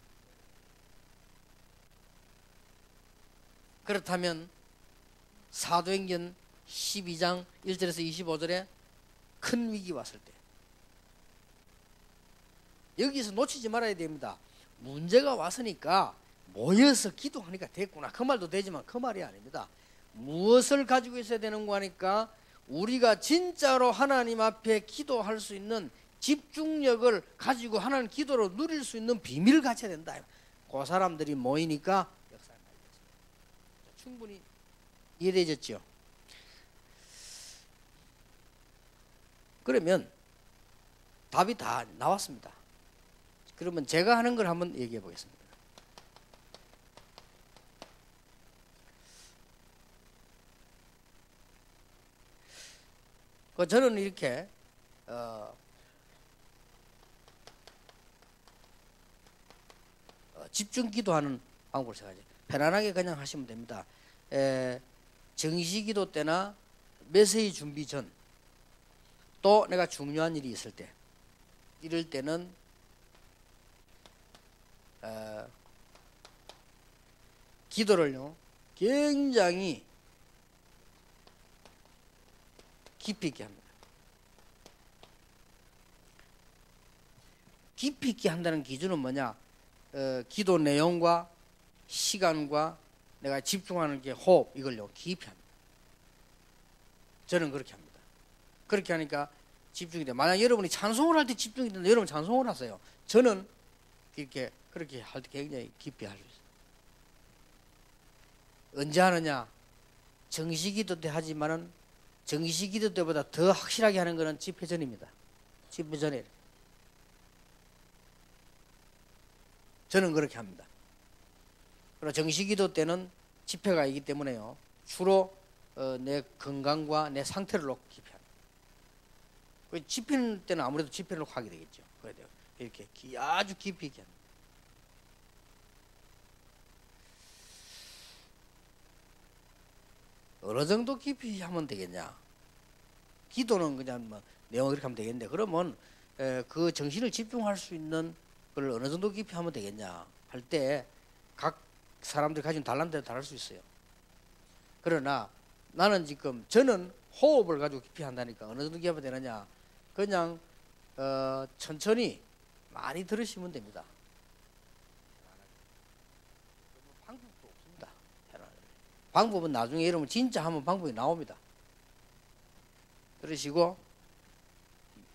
그렇다면 사도행전 12장 1절에서 25절에 큰 위기 왔을 때 여기서 놓치지 말아야 됩니다. 문제가 왔으니까 모여서 기도하니까 됐구나, 그 말도 되지만 그 말이 아닙니다. 무엇을 가지고 있어야 되는 거 하니까 우리가 진짜로 하나님 앞에 기도할 수 있는 집중력을 가지고 하나님 기도로 누릴 수 있는 비밀을 갖춰야 된다. 그 사람들이 모이니까 역사가 나겠습니다. 충분히 이해되셨죠? 그러면 답이 다 나왔습니다. 그러면 제가 하는 걸 한번 얘기해 보겠습니다. 저는 이렇게 집중 기도하는 방법을 생각해요. 편안하게 그냥 하시면 됩니다. 정시 기도 때나 메시지 준비 전, 또 내가 중요한 일이 있을 때, 이럴 때는 기도를요 굉장히 깊이 있게 합니다. 깊이 있게 한다는 기준은 뭐냐? 기도 내용과 시간과 내가 집중하는 게 호흡, 이걸요 깊이 합니다. 저는 그렇게 합니다. 그렇게 하니까 집중이 돼. 만약 여러분이 찬송을 할 때 집중이 되는데 여러분 찬송을 하세요. 저는 이렇게 그렇게 할 때 굉장히 깊이 할 수 있어요. 언제 하느냐? 정시기도 때 하지만은 정시기도 때보다 더 확실하게 하는 것은 집회 전입니다. 집회 전에 저는 그렇게 합니다. 그리고 정시기도 때는 집회가 있기 때문에요 주로 내 건강과 내 상태를 놓고 깊이 합니다. 집회 때는 아무래도 집회를 놓고 하게 되겠죠. 그래야 돼요. 이렇게 아주 깊이 있게 합니다. 어느 정도 깊이 하면 되겠냐? 기도는 그냥 뭐 내용을 이렇게 하면 되겠는데, 그러면 그 정신을 집중할 수 있는 걸 어느 정도 깊이 하면 되겠냐 할 때 각 사람들이 가진 달란트에 다를 수 있어요. 그러나 나는 지금 저는 호흡을 가지고 깊이 한다니까 어느 정도 깊이 하면 되느냐? 그냥 천천히 많이 들으시면 됩니다. 방법도 없습니다. 방법은 나중에 여러분 진짜 하면 방법이 나옵니다. 그러시고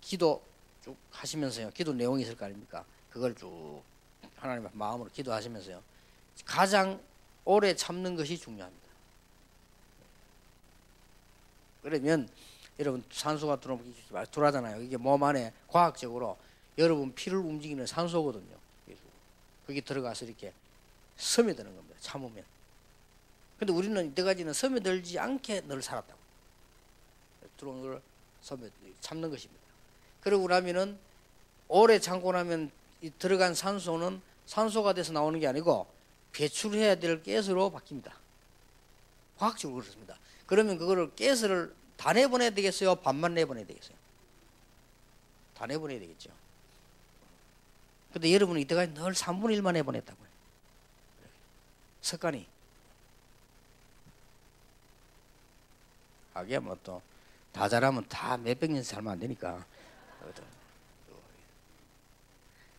기도 쭉 하시면서요. 기도 내용이 있을 거 아닙니까? 그걸 쭉 하나님 마음으로 기도하시면서요. 가장 오래 참는 것이 중요합니다. 그러면 여러분 산소가 들어가잖아요. 이게 몸 안에 과학적으로 여러분 피를 움직이는 산소거든요. 그게 들어가서 이렇게 스며드는 겁니다. 참으면. 근데 우리는 이때까지는 스며들지 않게 늘 살았다고. 들어오는 걸 참는 것입니다. 그러고 나면은 오래 참고 나면 이 들어간 산소는 산소가 돼서 나오는 게 아니고 배출해야 될 가스로 바뀝니다. 과학적으로 그렇습니다. 그러면 그거를 가스를 다 내보내야 되겠어요? 반만 내보내야 되겠어요? 다 내보내야 되겠죠. 근데 여러분은 이때까지 늘 3분의 1만 내보냈다고요. 습관이. 하게 뭐 또 다 잘하면 다 몇백 년 살면 안 되니까.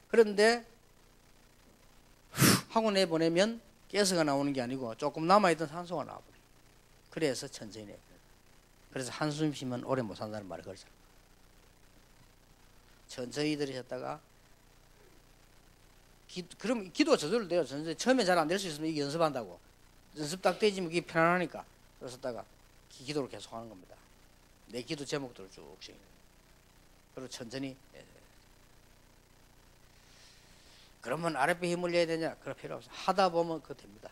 그런데 하고 내보내면 가스가 나오는 게 아니고 조금 남아있던 산소가 나와버려요. 그래서 천천히 내보내요. 그래서 한숨 쉬면 오래 못 산다는 말을 걸잖아요. 천천히 들으셨다가 그럼 기도가 저절로 돼요. 처음에 잘 안 될 수 있으면 이게 연습한다고. 연습 딱 되지면 이게 편안하니까. 그러다가 기도를 계속 하는 겁니다. 내 기도 제목들을 쭉 정해요. 그리고 천천히. 그러면 아랫배 힘을 내야 되냐? 그럴 필요 없어. 하다 보면 그거 됩니다.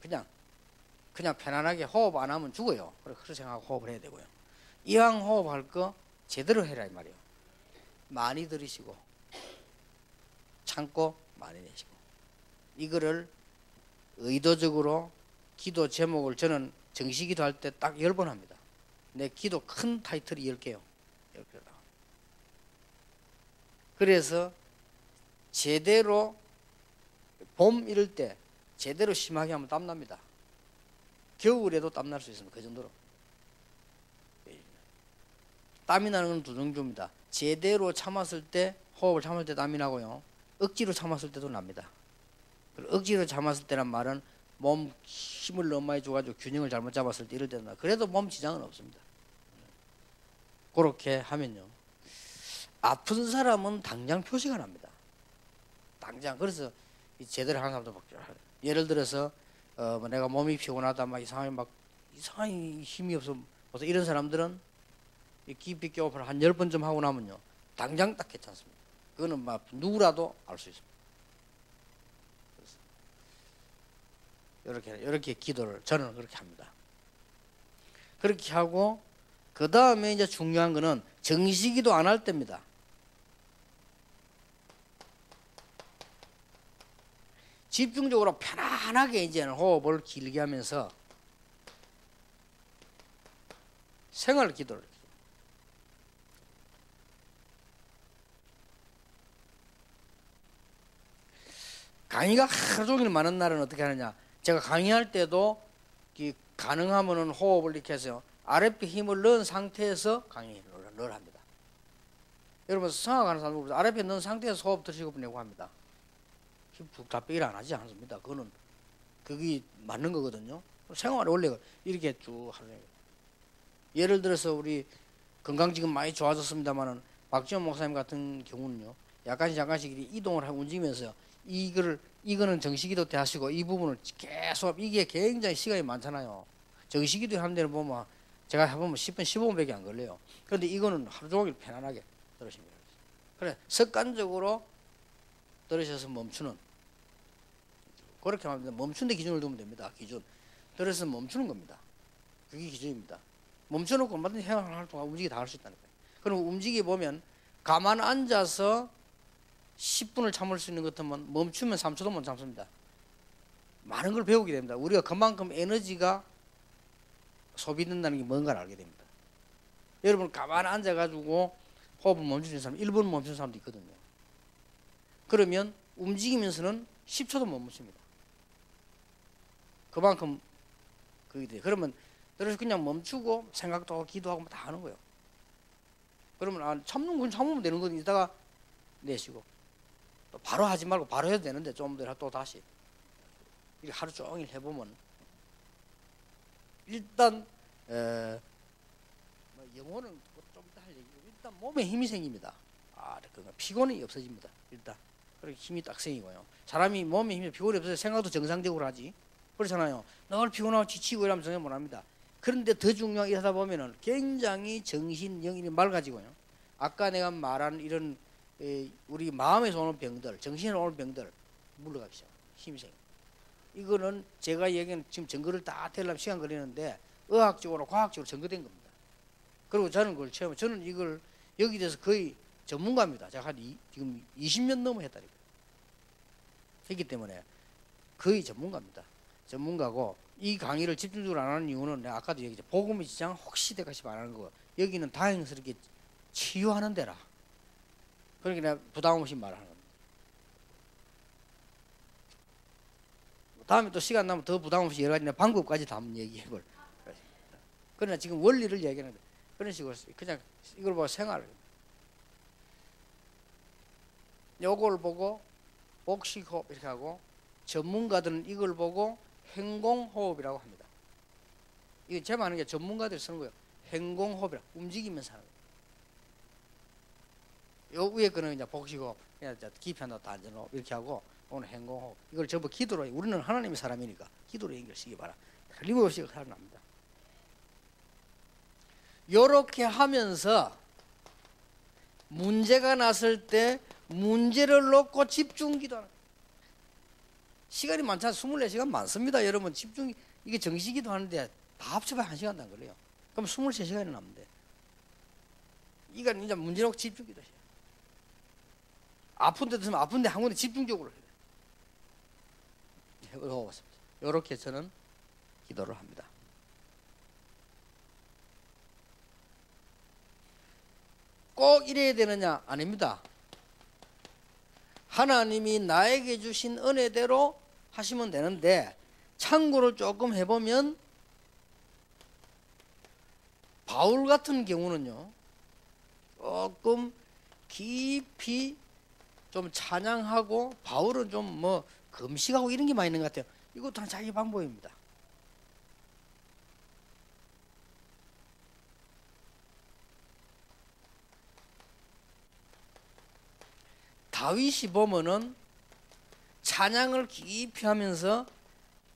그냥 편안하게 호흡 안 하면 죽어요. 그렇게 생각하고 호흡을 해야 되고요. 이왕 호흡할 거 제대로 해라 이 말이에요. 많이 들이시고 참고 많이 내시고, 이거를 의도적으로 기도 제목을 저는 정시기도 할 때 딱 10번 합니다. 내 기도 큰 타이틀이 10개요. 10개. 그래서 제대로 봄 이럴 때 제대로 심하게 하면 땀납니다. 겨울에도 땀날 수 있습니다. 그 정도로. 땀이 나는 건 두 종류입니다. 제대로 참았을 때, 호흡을 참을 때 땀이 나고요. 억지로 참았을 때도 납니다. 억지로 참았을 때란 말은 몸 힘을 너무 많이 줘가지고 균형을 잘못 잡았을 때 이럴 때는 나. 그래도 몸 지장은 없습니다. 그렇게 하면요. 아픈 사람은 당장 표시가 납니다. 당장. 그래서 제대로 하는 사람도 막 예를 들어서 뭐 내가 몸이 피곤하다 막 이상하게 힘이 없어 이런 사람들은 깊이 호흡을 한 10번쯤 하고 나면요 당장 딱 괜찮습니다. 그거는 막 누구라도 알 수 있습니다. 이렇게 기도를 저는 그렇게 합니다. 그렇게 하고 그 다음에 이제 중요한 거는 정시기도 안 할 때입니다. 집중적으로 편안하게 이제는 호흡을 길게 하면서 생활 기도를. 강의가 하루 종일 많은 날은 어떻게 하느냐. 제가 강의할 때도 가능하면은 호흡을 이렇게 해서 아랫배 힘을 넣은 상태에서 강의를 합니다. 여러분 성악하는 사람들 아랫배 넣은 상태에서 호흡 드시고 내고 합니다. 답변을 안 하지 않습니다. 그게 맞는 거거든요. 생활에 원래 이렇게 쭉 하는 거예요. 예를 들어서 우리 건강 지금 많이 좋아졌습니다만은 박지원 목사님 같은 경우는요, 약간씩 이동을 하고 움직이면서 이거는 정시기도 때 하시고 이 부분을 계속 이게 굉장히 시간이 많잖아요. 정시기도 하는 데는 보면 제가 해보면 10분, 15분밖에 안 걸려요. 그런데 이거는 하루 종일 편안하게 들으시면 돼요. 그래 습관적으로 들으셔서 멈추는 그렇게 하면 멈춘 데 기준을 두면 됩니다. 기준 들어서 멈추는 겁니다. 그게 기준입니다. 멈춰놓고 얼마든지 해양을 동안 움직이 다 할 수 있다는 거예요. 그럼 움직이 보면 가만 앉아서 10분을 참을 수 있는 것 같으면 멈추면 3초도 못 참습니다. 많은 걸 배우게 됩니다. 우리가 그만큼 에너지가 소비된다는 게 뭔가를 알게 됩니다. 여러분 가만 앉아가지고 호흡을 멈추는 사람 1분 멈추는 사람도 있거든요. 그러면 움직이면서는 10초도 못 멈춥니다. 그만큼 그게 돼요. 그러면 그래서 그냥 멈추고 생각도 하고 기도하고 다 하는 거예요. 그러면 참는 건 참으면 되는 거니 이따가 내쉬고 또 바로 하지 말고 바로 해도 되는데 좀 더 또 다시 이렇게 하루 종일 해보면 일단 영어는 좀 이따 할 얘기고 일단 몸에 힘이 생깁니다. 피곤이 없어집니다. 일단 그렇게 힘이 딱 생기고요. 사람이 몸에 힘이 피곤이 없어서 생각도 정상적으로 하지. 그렇잖아요. 늘 피곤하고 지치고 이러면 생각 못합니다. 그런데 더 중요한 일 하다 보면은 굉장히 정신 영이 맑아지고요. 아까 내가 말한 이런 우리 마음에서 오는 병들, 정신에서 오는 병들 물러가기 시작. 힘이 생겨. 이거는 제가 얘기하는 지금 증거를 다 대려면 시간 걸리는데 의학적으로 과학적으로 증거된 겁니다. 그리고 저는 그걸 저는 이걸 여기 대해서 거의 전문가입니다. 제가 지금 20년 넘어 했다니까요. 했기 때문에 거의 전문가입니다. 전문가고 이 강의를 집중적으로 안 하는 이유는 내가 아까도 얘기했죠. 복음의 지장 혹시 될까 싶어 안 하는 거. 여기는 다행스럽게 치유하는 데라. 그러니까 내가 부담 없이 말하는 겁니다. 다음에 또 시간 나면 더 부담 없이 여러 가지 방법까지 다 한번 얘기해볼. 그러나 지금 원리를 얘기하는데 그런 식으로 그냥 이걸 보고 생활을. 요걸 보고 복식호흡 이렇게 하고 전문가들은 이걸 보고 행공호흡이라고 합니다. 이거 제가 하는 게 전문가들이 쓰는 거예요. 행공호흡이라 움직이면서 하는 거예요. 요 위에 거는 이제 복식호흡, 그냥 깊이 한다 다 앉아놓고 이렇게 하고 오늘 행공호흡. 이걸 전부 기도로 우리는 하나님의 사람이니까 기도로 연결시키 봐라. 틀림없이 살아납니다. 요렇게 하면서 문제가 났을 때 문제를 놓고 집중 기도하는 거예요. 시간이 많잖아요. 24시간 많습니다. 여러분 집중 이게 정시기도 하는데 다 합쳐봐야 1시간도 안 걸려요. 그럼 23시간이 남는데 이건 이제 문제 놓고 집중 기도해요. 아픈 데 있으면 아픈데 한 군데 집중적으로 해요. 이렇게 저는 기도를 합니다. 꼭 이래야 되느냐? 아닙니다. 하나님이 나에게 주신 은혜대로 하시면 되는데, 참고를 조금 해보면 바울 같은 경우는요, 조금 깊이 좀 찬양하고, 바울은 좀 뭐 금식하고 이런 게 많이 있는 것 같아요. 이것도 다 자기 방법입니다. 다윗이 보면은 찬양을 깊이 하면서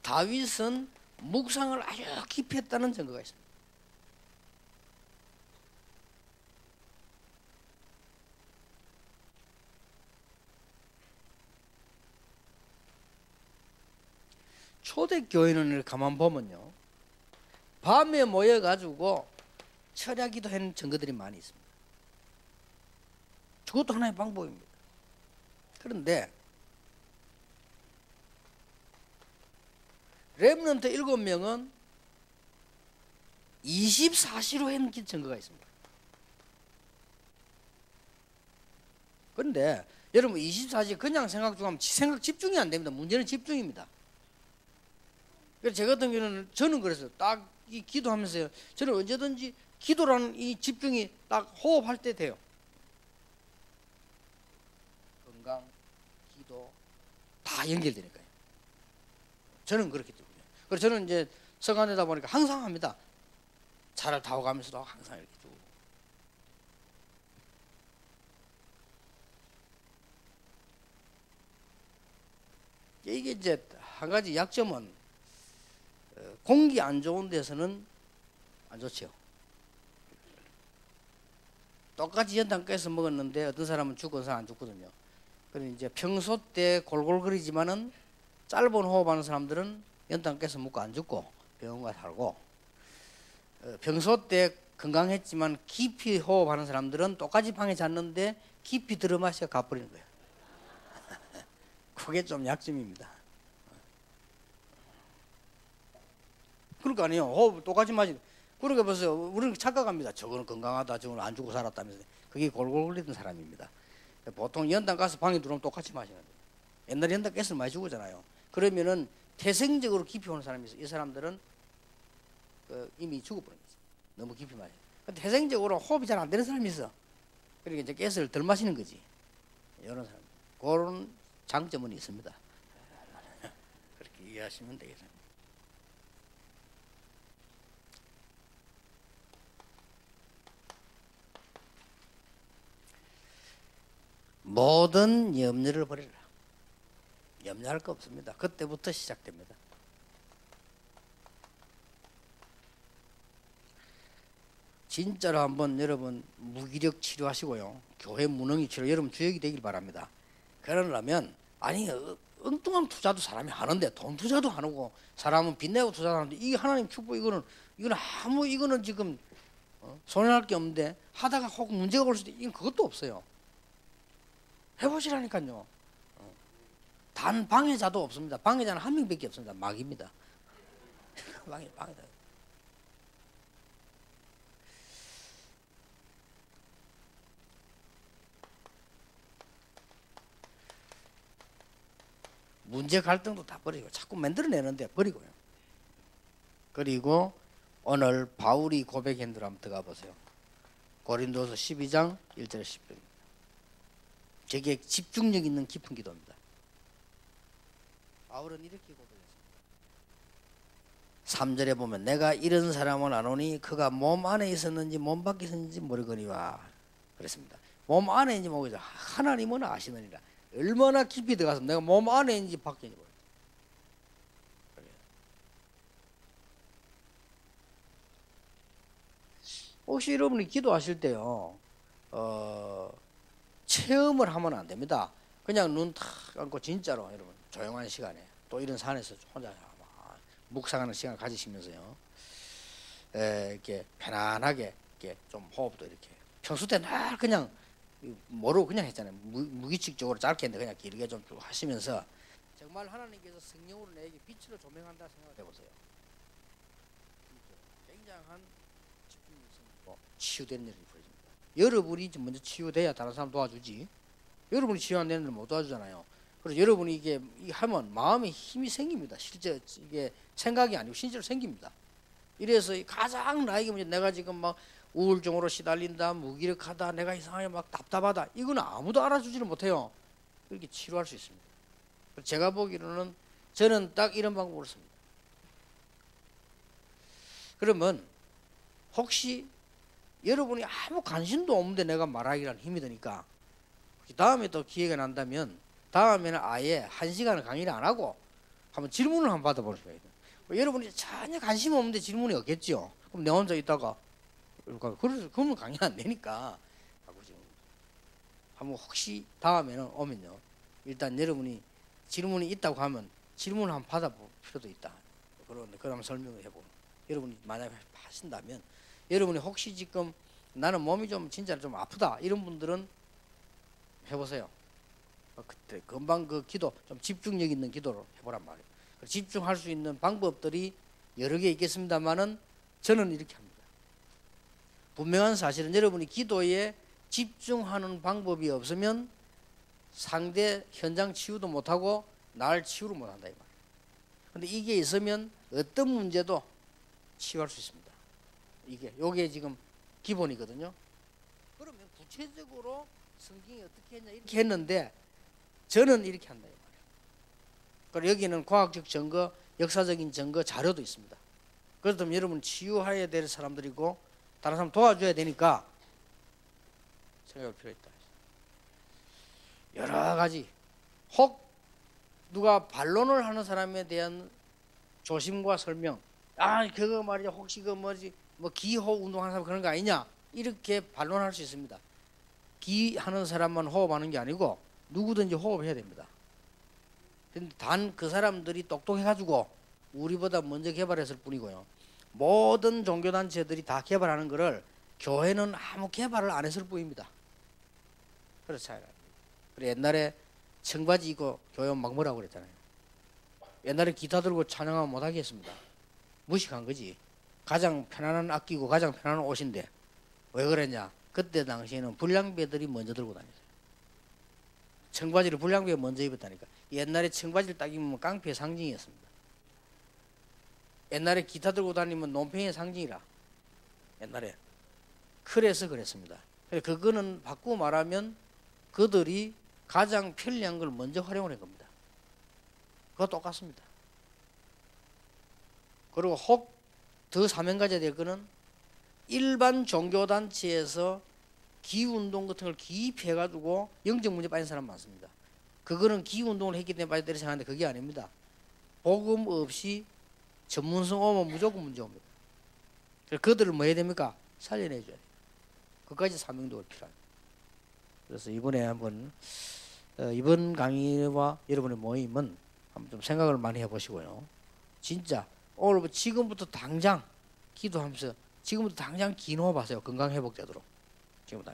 다윗은 묵상을 아주 깊이 했다는 증거가 있습니다. 초대교회는 가만 보면요, 밤에 모여가지고 철야기도 하는 증거들이 많이 있습니다. 그것도 하나의 방법입니다. 그런데 렘넌트 7명은 24시로 하는 증거가 있습니다. 그런데 여러분 24시 그냥 생각 중 하면 생각 집중이 안 됩니다. 문제는 집중입니다. 그래서 제 같은 경우는 저는 그랬어요. 딱 이 기도하면서요, 저는 언제든지 기도라는 이 집중이 딱 호흡할 때 돼요. 건강, 기도 다 연결되니까요. 저는 그렇기 때문에. 그래서 저는 이제 성안되다 보니까 항상 합니다. 차를 타고 가면서도 항상 이렇게 쭉. 이게 이제 한 가지 약점은 공기 안 좋은 데서는 안 좋죠. 똑같이 연탄 깨서 먹었는데 어떤 사람은 죽고 어떤 사람은 안 죽거든요. 그래서 이제 평소 때 골골거리지만은 짧은 호흡하는 사람들은 연탄 깨서 먹고 안 죽고 병원가 살고, 평소 때 건강했지만 깊이 호흡하는 사람들은 똑같이 방에 잤는데 깊이 들어 마셔 가버리는 거예요. 그게 좀 약점입니다. 그러니까 아니요, 호흡 똑같이 마시. 그러니까 벌써 우리는 착각합니다. 저거는 건강하다, 저거는 안 죽고 살았다면서. 그게 골골거리던 사람입니다. 보통 연탄 가스 방에 들어오면 똑같이 마시는 거예요. 옛날에 연탄 가스를 많이 죽었잖아요. 그러면은 태생적으로 깊이 오는 사람이 있어요. 이 사람들은 이미 죽어버린 거죠. 너무 깊이 마셔. 태생적으로 호흡이 잘 안 되는 사람이 있어. 그러니까 이제 가스를 덜 마시는 거지. 이런 사람. 그런 장점은 있습니다. 그렇게 이해하시면 되겠습니다. 모든 염려를 버리라. 염려할 거 없습니다. 그때부터 시작됩니다. 진짜로 한번 여러분 무기력 치료하시고요, 교회 무능이 치료 여러분 주역이 되길 바랍니다. 그러려면 아니 엉뚱한 투자도 사람이 하는데 돈 투자도 안 하고 사람은 빚내고 투자하는데 이게 하나님 축복, 이거는 아무 이거는 지금 손해날 게 없는데 하다가 혹 문제가 올 수도, 이건 그것도 없어요. 해보시라니까요. 단 방해자도 없습니다. 방해자는 한 명밖에 없습니다. 마귀입니다. 방해자. 문제 갈등도 다 버리고 자꾸 만들어내는데 버리고요. 그리고 오늘 바울이 고백한 대로 한번 들어가 보세요. 고린도서 12장 1절 10절. 저게 집중력 있는 깊은 기도입니다. 바울은 이렇게 고백했습니다. 3절에 보면 내가 이런 사람은 아노니 그가 몸 안에 있었는지 몸 밖에 있었는지 모르거니와 그랬습니다. 몸 안에 있는지 모르겠죠. 하나님은 아시느니라. 얼마나 깊이 들어가서 내가 몸 안에 있는지 밖에 있는지 모르겠죠. 혹시 여러분이 기도하실 때요, 체험을 하면 안 됩니다. 그냥 눈 탁 감고 진짜로 여러분 조용한 시간에 또 이런 산에서 혼자 묵상하는 시간을 가지시면서요, 이렇게 편안하게 이렇게 좀 호흡도 이렇게 평소 때 늘 그냥 모르고 그냥 했잖아요. 무의식적으로 짧게 했는데 그냥 길게 좀 쭉 하시면서 정말 하나님께서 성령으로 내게 빛으로 조명한다 생각해 보세요. 굉장한 집중력이 있고 치유되는 일이 벌어집니다. 여러분이 먼저 치유돼야 다른 사람 도와주지. 여러분이 치유 안 되는 데는 못 도와주잖아요. 그래서 여러분이 이게 하면 마음에 힘이 생깁니다. 실제 이게 생각이 아니고 실제로 생깁니다. 이래서 가장 나에게 문제, 내가 지금 막 우울증으로 시달린다, 무기력하다, 내가 이상하게 막 답답하다, 이건 아무도 알아주지를 못해요. 이렇게 치료할 수 있습니다. 제가 보기로는 저는 딱 이런 방법을 씁니다. 그러면 혹시 여러분이 아무 관심도 없는데 내가 말하기란 힘이 드니까 다음에 또 기회가 난다면 다음에는 아예 1시간을 강의를 안 하고 한번 질문을 한번 받아보세요. 여러분이 전혀 관심 없는데 질문이 없겠죠. 그럼 내 혼자 있다가 그러면 강의 안 되니까 한번 혹시 다음에는 오면요, 일단 여러분이 질문이 있다고 하면 질문을 한번 받아볼 필요도 있다. 그럼 설명을 해보고, 여러분이 만약에 하신다면, 여러분이 혹시 지금 나는 몸이 좀 진짜 좀 아프다 이런 분들은 해보세요. 그때 금방 그 기도 좀 집중력 있는 기도를 해보란 말이에요. 집중할 수 있는 방법들이 여러 개 있겠습니다만은 저는 이렇게 합니다. 분명한 사실은 여러분이 기도에 집중하는 방법이 없으면 상대 현장 치유도 못하고 날 치유를 못한다 이 말이에요. 근데 이게 있으면 어떤 문제도 치유할 수 있습니다. 요게 지금 기본이거든요. 그러면 구체적으로 성경이 어떻게 했냐 이렇게 했는데 저는 이렇게 한다 이 말이에요. 그리고 여기는 과학적 증거, 역사적인 증거, 자료도 있습니다. 그렇다면 여러분 치유해야 될 사람들이고 다른 사람 도와줘야 되니까 생각할 필요가 있다. 여러 가지, 혹 누가 반론을 하는 사람에 대한 조심과 설명, 그거 말이야, 혹시 그 뭐지, 뭐 기호 운동하는 사람 그런 거 아니냐, 이렇게 반론할 수 있습니다. 기하는 사람만 호흡하는 게 아니고 누구든지 호흡해야 됩니다. 근데 단 그 사람들이 똑똑해가지고 우리보다 먼저 개발했을 뿐이고요. 모든 종교단체들이 다 개발하는 거를 교회는 아무 개발을 안 했을 뿐입니다. 그래서 차이가. 그래 옛날에 청바지 입고 교회 막 뭐라고 그랬잖아요. 옛날에 기타 들고 찬양하면 못하게 했습니다. 무식한 거지. 가장 편안한 악기고 가장 편안한 옷인데 왜 그랬냐? 그때 당시에는 불량배들이 먼저 들고 다녔어요. 청바지를 불량배가 먼저 입었다니까. 옛날에 청바지를 딱 입으면 깡패의 상징이었습니다. 옛날에 기타 들고 다니면 논팽의 상징이라. 옛날에. 그래서 그랬습니다. 그거는 바꾸고 말하면 그들이 가장 편리한 걸 먼저 활용을 한 겁니다. 그거 똑같습니다. 그리고 혹 더 사명 가져야 될 거는 일반 종교단체에서 기운동 같은 걸 깊이 해가지고 영적 문제 빠진 사람 많습니다. 그거는 기운동을 했기 때문에 빠졌다고 생각하는데 그게 아닙니다. 복음 없이 전문성 오면 무조건 문제 옵니다. 그래서 그들을 뭐 해야 됩니까? 살려내줘야 돼요. 그까지 사명도가 필요합니다. 그래서 이번에 한번 이번 강의와 여러분의 모임은 한번 좀 생각을 많이 해보시고요. 진짜 오늘 지금부터 당장 기도하면서 지금부터 당장 긴 호흡하세요. 건강 회복되도록. 지금부터.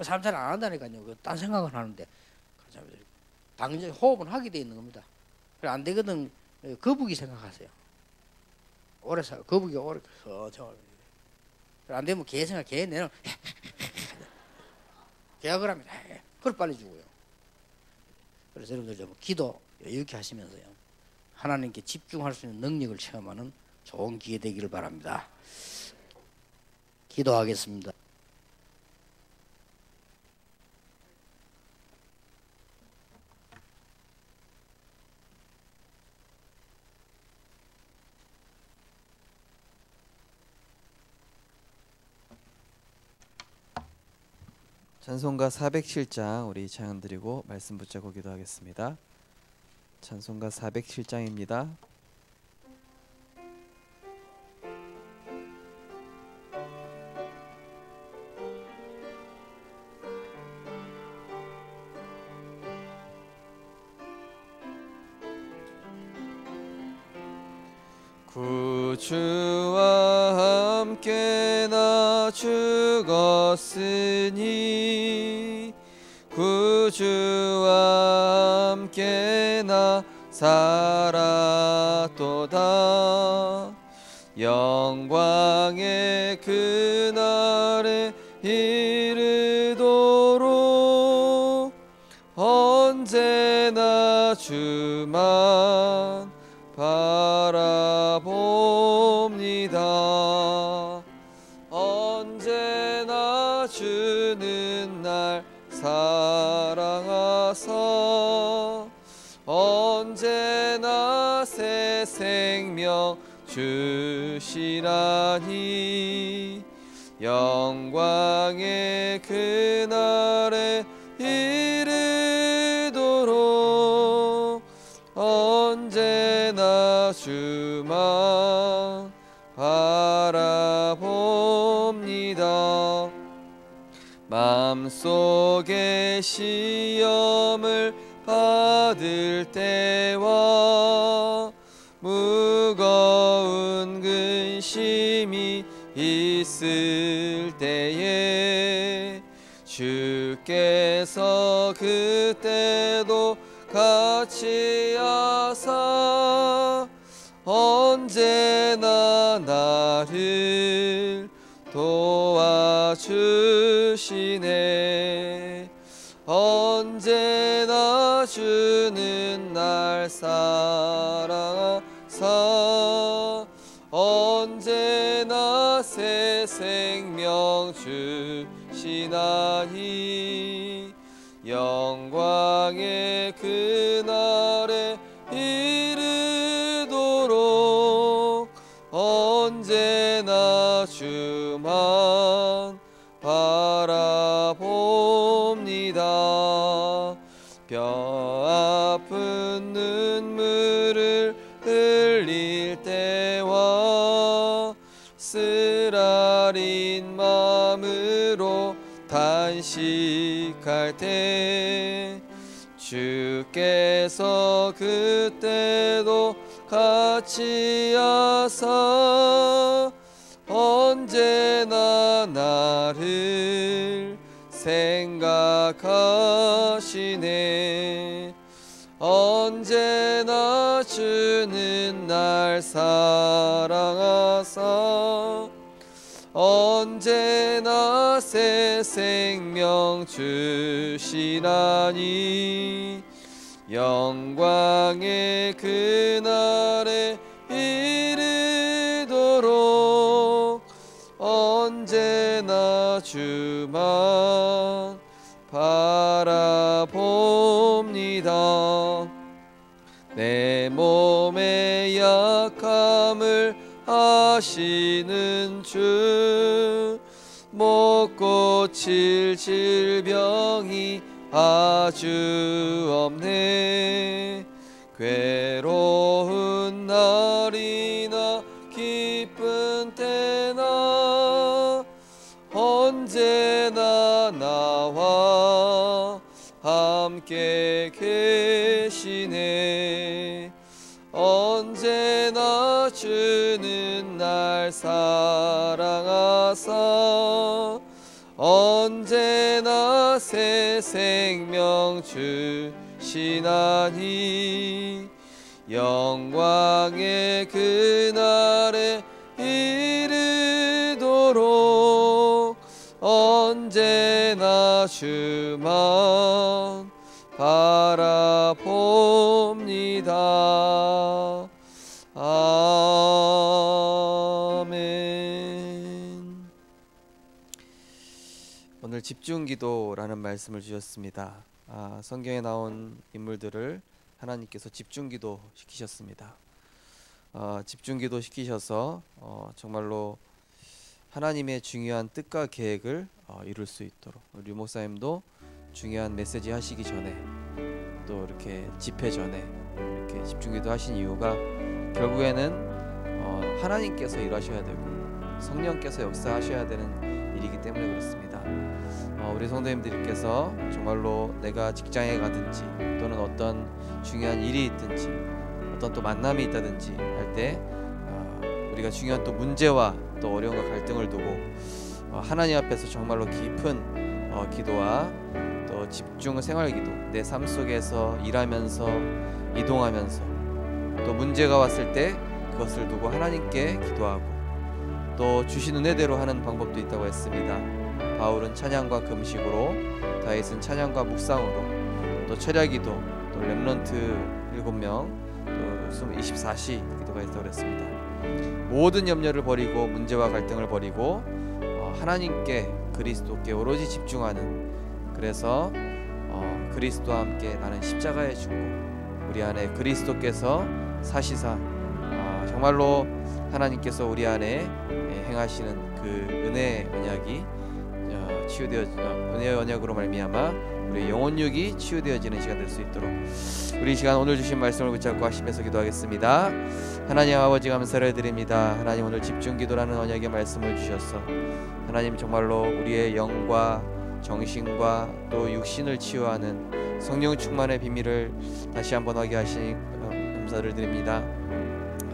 사람 잘 안 한다니까요. 딴 생각은 하는데 당장 호흡은 하게 돼 있는 겁니다. 그래 안 되거든. 거북이 생각하세요. 오래 살 거북이가 오래 안 되면 개 생각, 개 내는 개가 그러면 그걸 빨리 주고요. 그래서 여러분들 좀 기도 이렇게 하시면서요, 하나님께 집중할 수 있는 능력을 체험하는 좋은 기회 되기를 바랍니다. 기도하겠습니다. 찬송가 407장 우리 찬양 드리고 말씀 붙잡고 기도하겠습니다. 찬송가 407장입니다. 구주와 함께 나 죽었으니 구주와 함께 나 살았도다. 영광의 그날에 이르 주만 바라봅니다. 언제나 주는 날 사랑하사 언제나 새 생명 주시나니 영광의 그날에 이르도록 언제나 주만 바라봅니다. 마음속에 시험을 받을 때와 무거운 근심이 있을 때에 주께서 그때도 같이 하사 언제나 나를 도와주시네. 언제나 주는 날 사랑하사 언제나 새 생명 주시나니 영광의 그날에 이르도록 언제나 주만 바라봅니다. 뼈 아픈 눈물을 흘릴 때와 쓰라린 마음으로 단식할 때 주께서 그때도 같이 하사 언제나 나를 생각하시네. 언제나 주는 날 사랑하사 언제나 새 생명 주시나니 영광의 그날에 이르도록 언제나 주만 바라봅니다. 내 몸의 약함을 아시는 주 못 고칠 질병이 아주 없네. 괴로운 날이나 기쁜 때나 언제나 나와 함께 계시네. 언제나 주는 날 사랑하사 언제나 새 생명 주시나니 영광의 그날에 이르도록 언제나 주만 바라봅니다. 아멘. 오늘 집중기도라는 말씀을 주셨습니다. 성경에 나온 인물들을 하나님께서 집중기도 시키셨습니다. 집중기도 시키셔서 정말로 하나님의 중요한 뜻과 계획을 이룰 수 있도록 류 목사님도 중요한 메시지 하시기 전에 또 이렇게 집회 전에 이렇게 집중기도 하신 이유가 결국에는 하나님께서 일하셔야 되고 성령께서 역사하셔야 되는 일이기 때문에 그렇습니다. 우리 성도님들께서 정말로 내가 직장에 가든지 또는 어떤 중요한 일이 있든지 어떤 또 만남이 있다든지 할 때 우리가 중요한 또 문제와 또 어려움과 갈등을 두고 하나님 앞에서 정말로 깊은 기도와 또 집중 생활기도, 내 삶 속에서 일하면서 이동하면서 또 문제가 왔을 때 그것을 두고 하나님께 기도하고 또 주신 은혜대로 하는 방법도 있다고 했습니다. 바울은 찬양과 금식으로, 다윗은 찬양과 묵상으로, 또 철야기도, 또 렘넌트 7명, 또 24시 기도가 있다고 그랬습니다. 모든 염려를 버리고 문제와 갈등을 버리고 하나님께 그리스도께 오로지 집중하는, 그래서 그리스도와 함께 나는 십자가에 죽고 우리 안에 그리스도께서 사시사 정말로 하나님께서 우리 안에 행하시는 그 은혜의 언약이 은혜의 언약으로 말미암아 우리 영혼육이 치유되어지는 시간 될 수 있도록 우리 시간 오늘 주신 말씀을 붙잡고 하시면서 기도하겠습니다. 하나님 아버지 감사를 드립니다. 하나님 오늘 집중기도라는 언약의 말씀을 주셔서 하나님 정말로 우리의 영과 정신과 또 육신을 치유하는 성령 충만의 비밀을 다시 한번 하게 하시니 감사를 드립니다.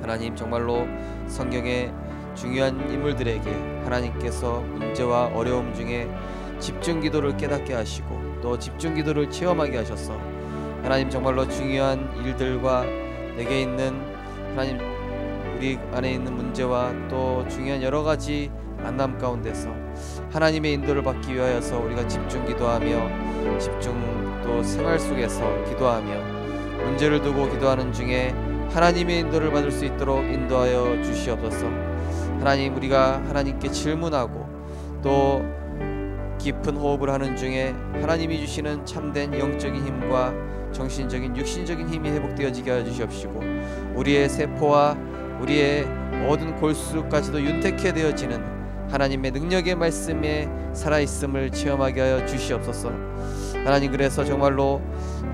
하나님 정말로 성경의 중요한 인물들에게 하나님께서 문제와 어려움 중에 집중기도를 깨닫게 하시고 또 집중기도를 체험하게 하셔서 하나님 정말로 중요한 일들과 내게 있는 하나님 우리 안에 있는 문제와 또 중요한 여러 가지 만남 가운데서 하나님의 인도를 받기 위하여서 우리가 집중기도하며 집중 또 생활 속에서 기도하며 문제를 두고 기도하는 중에 하나님의 인도를 받을 수 있도록 인도하여 주시옵소서. 하나님 우리가 하나님께 질문하고 또 깊은 호흡을 하는 중에 하나님이 주시는 참된 영적인 힘과 정신적인 육신적인 힘이 회복되어지게 하여 주시옵시고 우리의 세포와 우리의 모든 골수까지도 윤택해 되어지는 하나님의 능력의 말씀에 살아있음을 체험하게 하여 주시옵소서. 하나님 그래서 정말로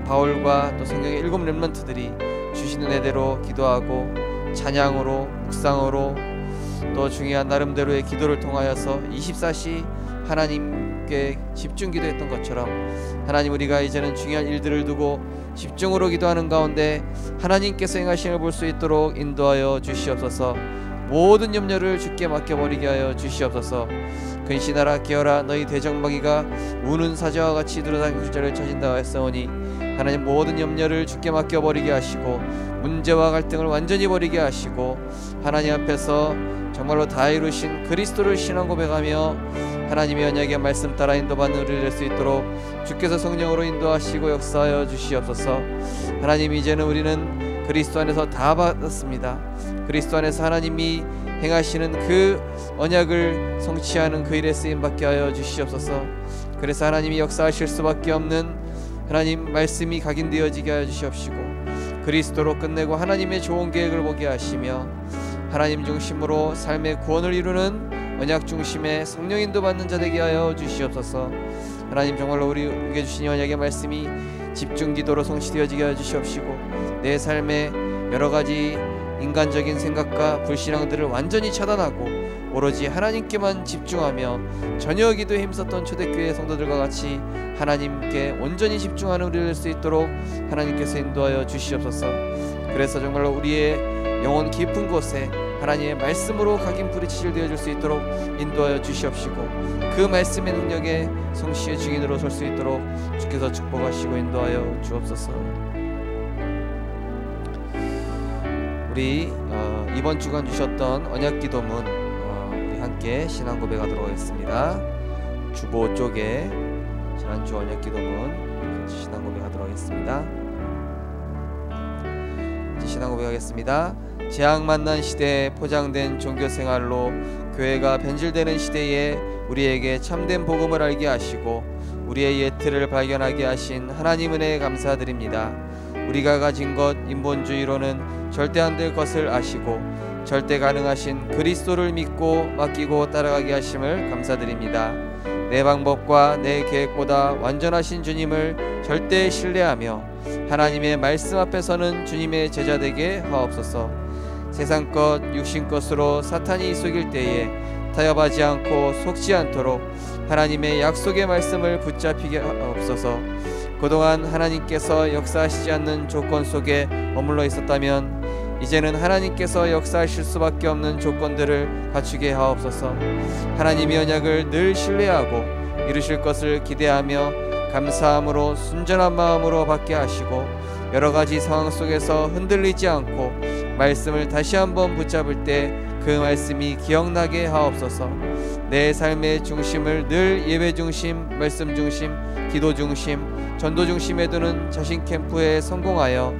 바울과 또 성경의 7 렘넌트들이 주시는 은혜대로 기도하고 찬양으로 묵상으로 또 중요한 나름대로의 기도를 통하여서 24시 하나님께 집중 기도했던 것처럼 하나님 우리가 이제는 중요한 일들을 두고 집중으로 기도하는 가운데 하나님께서 행하심을 볼 수 있도록 인도하여 주시옵소서. 모든 염려를 주께 맡겨버리게 하여 주시옵소서. 근신하라 깨어라 너희 대적마귀가 우는 사자와 같이 들어다니는 줄자를 찾은다 했사오니 하나님 모든 염려를 주께 맡겨버리게 하시고 문제와 갈등을 완전히 버리게 하시고 하나님 앞에서 정말로 다 이루신 그리스도를 신앙 고백하며 하나님의 언약의 말씀 따라 인도받는 우리를 될 수 있도록 주께서 성령으로 인도하시고 역사하여 주시옵소서. 하나님 이제는 우리는 그리스도 안에서 다 받았습니다. 그리스도 안에서 하나님이 행하시는 그 언약을 성취하는 그 일에 쓰임받게 하여 주시옵소서. 그래서 하나님이 역사하실 수밖에 없는 하나님 말씀이 각인되어지게 하여 주시옵시고 그리스도로 끝내고 하나님의 좋은 계획을 보게 하시며 하나님 중심으로 삶의 구원을 이루는 언약 중심의 성령 인도 받는 자 되게 하여 주시옵소서. 하나님 정말로 우리에게 주신 언약의 말씀이 집중 기도로 성취되어지게 하여 주시옵시고 내 삶의 여러 가지 인간적인 생각과 불신앙들을 완전히 차단하고 오로지 하나님께만 집중하며 전혀 기도에 힘썼던 초대교회 성도들과 같이 하나님께 온전히 집중하는 우리 될 수 있도록 하나님께서 인도하여 주시옵소서. 그래서 정말로 우리의 영혼 깊은 곳에 하나님의 말씀으로 각인불이 치실되어 줄 수 있도록 인도하여 주시옵시고 그 말씀의 능력에 성취의 증인으로 설 수 있도록 주께서 축복하시고 인도하여 주옵소서. 우리 이번 주간 주셨던 언약기도문 우리 함께 신앙 고백하도록 하겠습니다. 주보 쪽에 지난주 언약기도문 신앙 고백하도록 하겠습니다. 이제 신앙 고백하겠습니다. 재앙 만난 시대에 포장된 종교생활로 교회가 변질되는 시대에 우리에게 참된 복음을 알게 하시고 우리의 예틀을 발견하게 하신 하나님 은혜에 감사드립니다. 우리가 가진 것 인본주의로는 절대 안 될 것을 아시고 절대 가능하신 그리스도를 믿고 맡기고 따라가게 하심을 감사드립니다. 내 방법과 내 계획보다 완전하신 주님을 절대 신뢰하며 하나님의 말씀 앞에서는 주님의 제자 되게 하옵소서. 세상 것 육신 것으로 사탄이 속일 때에 타협하지 않고 속지 않도록 하나님의 약속의 말씀을 붙잡히게 하옵소서. 그동안 하나님께서 역사하시지 않는 조건 속에 머물러 있었다면 이제는 하나님께서 역사하실 수밖에 없는 조건들을 갖추게 하옵소서. 하나님의 언약을 늘 신뢰하고 이루실 것을 기대하며 감사함으로 순전한 마음으로 받게 하시고 여러 가지 상황 속에서 흔들리지 않고 말씀을 다시 한번 붙잡을 때 그 말씀이 기억나게 하옵소서. 내 삶의 중심을 늘 예배 중심, 말씀 중심, 기도 중심, 전도 중심에 두는 자신 캠프에 성공하여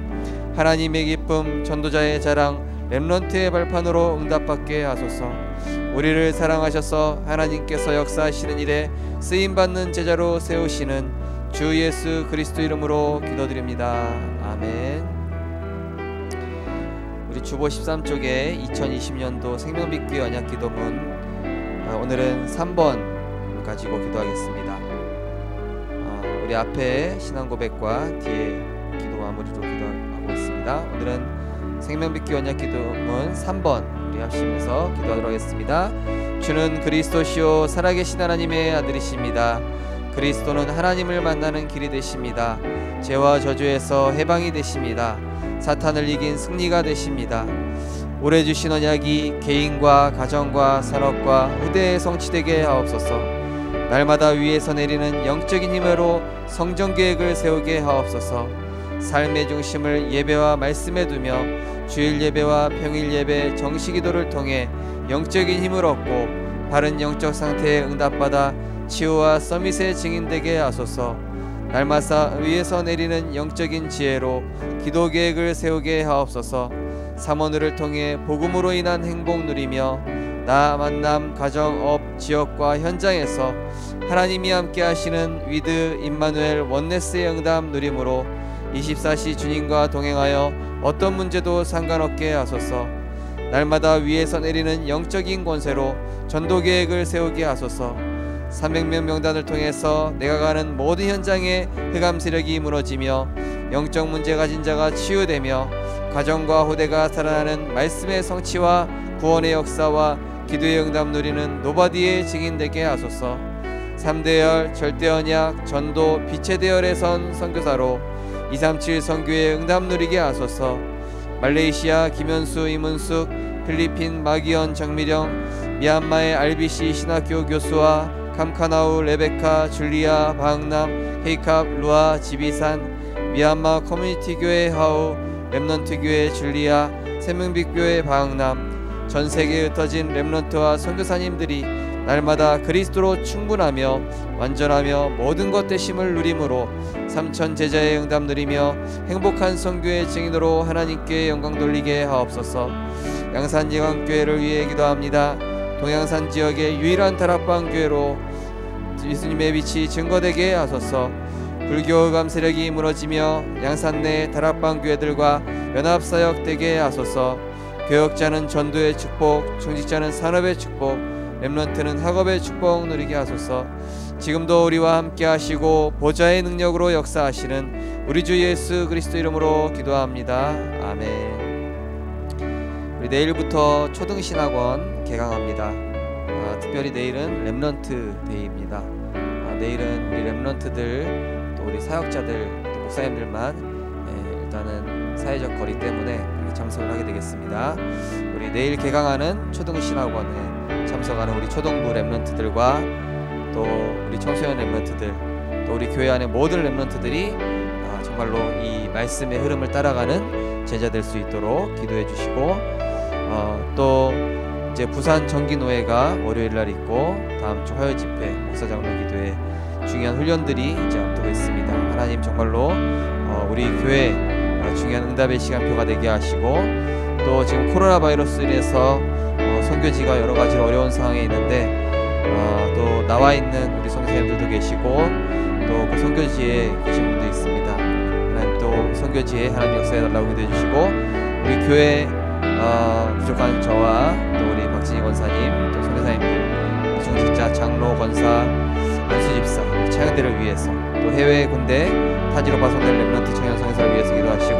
하나님의 기쁨, 전도자의 자랑, 렘넌트의 발판으로 응답받게 하소서. 우리를 사랑하셔서 하나님께서 역사하시는 일에 쓰임받는 제자로 세우시는 주 예수 그리스도 이름으로 기도드립니다. 아멘. 우리 주보 13쪽에 2020년도 생명빛교회 언약기도문, 오늘은 3번 가지고 기도하겠습니다. 우리 앞에 신앙고백과 뒤에 기도 마무리로 기도하고 있습니다. 오늘은 생명빛교회 언약기도문 3번 우리 합심해서 기도하도록 하겠습니다. 주는 그리스도시요 살아계신 하나님의 아들이십니다. 그리스도는 하나님을 만나는 길이 되십니다. 죄와 저주에서 해방이 되십니다. 사탄을 이긴 승리가 되십니다. 올해 주신 언약이 개인과 가정과 산업과 후대에 성취되게 하옵소서. 날마다 위에서 내리는 영적인 힘으로 성전 계획을 세우게 하옵소서. 삶의 중심을 예배와 말씀에 두며 주일 예배와 평일 예배, 정시기도를 통해 영적인 힘을 얻고 바른 영적 상태에 응답받아 치유와 서밋의 증인되게 하소서. 날마다 위에서 내리는 영적인 지혜로 기도 계획을 세우게 하옵소서. 삼원을 통해 복음으로 인한 행복 누리며 나 만남, 가정, 업, 지역과 현장에서 하나님이 함께 하시는 위드, 임마누엘, 원네스의 응답 누림으로 24시 주님과 동행하여 어떤 문제도 상관없게 하소서. 날마다 위에서 내리는 영적인 권세로 전도 계획을 세우게 하소서. 300명 명단을 통해서 내가 가는 모든 현장에 흑암 세력이 무너지며 영적 문제 가진 자가 치유되며 가정과 후대가 살아나는 말씀의 성취와 구원의 역사와 기도의 응답 누리는 노바디의 증인되게 하소서. 3대열, 절대언약, 전도, 빛의 대열에 선 선교사로 237 선교의 응답 누리게 하소서. 말레이시아 김현수, 이문숙, 필리핀 마기현, 정미령, 미얀마의 RBC 신학교 교수와 감카나우, 레베카, 줄리아, 방남, 헤이캅, 루아, 지비산, 미얀마 커뮤니티 교회 하우, 렘넌트 교회 줄리아, 생명빛 교회 방남, 전 세계에 흩어진 렘넌트와 선교사님들이 날마다 그리스도로 충분하며 완전하며 모든 것 되심을 누림으로 3천 제자의 응답 누리며 행복한 선교의 증인으로 하나님께 영광 돌리게 하옵소서. 양산 예강교회를 위해 기도합니다. 동양산 지역의 유일한 다락방 교회로 예수님의 빛이 증거되게 하소서. 불교 흑암 세력이 무너지며 양산 내 다락방 교회들과 연합사역 되게 하소서. 교역자는 전도의 축복, 중직자는 산업의 축복, 렘넌트는 학업의 축복 누리게 하소서. 지금도 우리와 함께 하시고 보좌의 능력으로 역사하시는 우리 주 예수 그리스도 이름으로 기도합니다. 아멘. 우리 내일부터 초등신학원 개강합니다. 특별히 내일은 렘넌트 데이입니다. 내일은 우리 렘넌트들 또 우리 사역자들 또 목사님들만 일단은 사회적 거리 때문에 참석을 하게 되겠습니다. 우리 내일 개강하는 초등신학원에 참석하는 우리 초등부 렘넌트들과 또 우리 청소년 렘넌트들 또 우리 교회 안의 모든 렘넌트들이 정말로 이 말씀의 흐름을 따라가는 제자 될 수 있도록 기도해 주시고, 또 이제 부산 정기노회가 월요일 날 있고 다음 주 화요 집회 목사장로 기도회 중요한 훈련들이 이제 앞두고 있습니다. 하나님 정말로 우리 교회 중요한 응답의 시간표가 되게 하시고, 또 지금 코로나 바이러스로 인해서 선교지가 여러 가지 어려운 상황에 있는데 또 나와 있는 우리 선생님들도 계시고 또 그 선교지에 계신 분도 있습니다. 하나님 또 선교지에 하나님 역사해 달라고 기도해 주시고, 우리 교회 부족한 저와 또 우리 박진희 권사님 또 선교사님들, 중직자, 장로, 권사, 안수집사, 차영대를 위해서 또 해외 군대 타지로 파송될 렘넌트 청년 선교사를 위해서 기도하시고,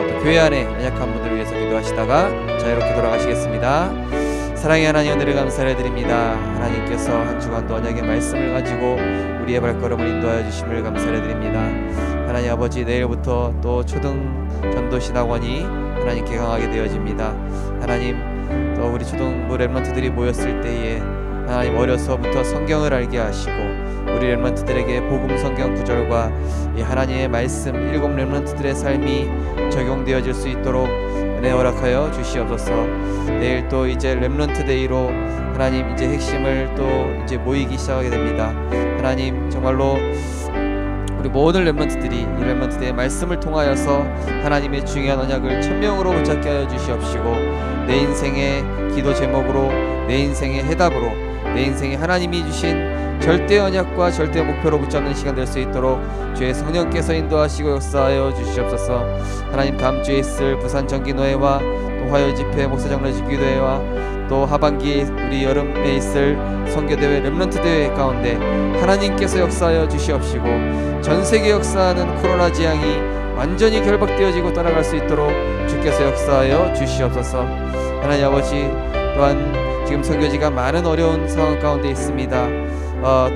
또 교회 안에 연약한 분들을 위해서 기도하시다가 자유롭게 돌아가시겠습니다. 사랑의 하나님, 은혜를 감사를 드립니다. 하나님께서 한 주간도 언약의 말씀을 가지고 우리의 발걸음을 인도하여 주심을 감사를 드립니다. 하나님 아버지, 내일부터 또 초등 전도신학원이 하나님 개강하게 되어집니다. 하나님, 또 우리 초등부 렘넌트들이 모였을 때에 하나님 어려서부터 성경을 알게 하시고 우리 렘넌트들에게 복음 성경 구절과 이 하나님의 말씀 7 렘넌트들의 삶이 적용되어질 수 있도록 은혜 허락하여 주시옵소서. 내일 또 이제 렘넌트 데이로 하나님 이제 핵심을 또 이제 모이기 시작하게 됩니다. 하나님 정말로 우리 모든 렘넌트들이 이 렘넌트 데이의 말씀을 통하여서 하나님의 중요한 언약을 천명으로 붙잡게 하여 주시옵시고, 내 인생의 기도 제목으로, 내 인생의 해답으로, 내 인생에 하나님이 주신 절대 언약과 절대 목표로 붙잡는 시간 될 수 있도록 주의 성령께서 인도하시고 역사하여 주시옵소서. 하나님 다음 주에 있을 부산 정기노회와 또 화요 집회 목사장로직 기도회와 또 하반기 우리 여름에 있을 선교대회 렘넌트 대회 가운데 하나님께서 역사하여 주시옵시고, 전 세계 역사하는 코로나 재앙이 완전히 결박되어지고 떠나갈 수 있도록 주께서 역사하여 주시옵소서. 하나님 아버지, 또한 지금 선교지가 많은 어려운 상황 가운데 있습니다.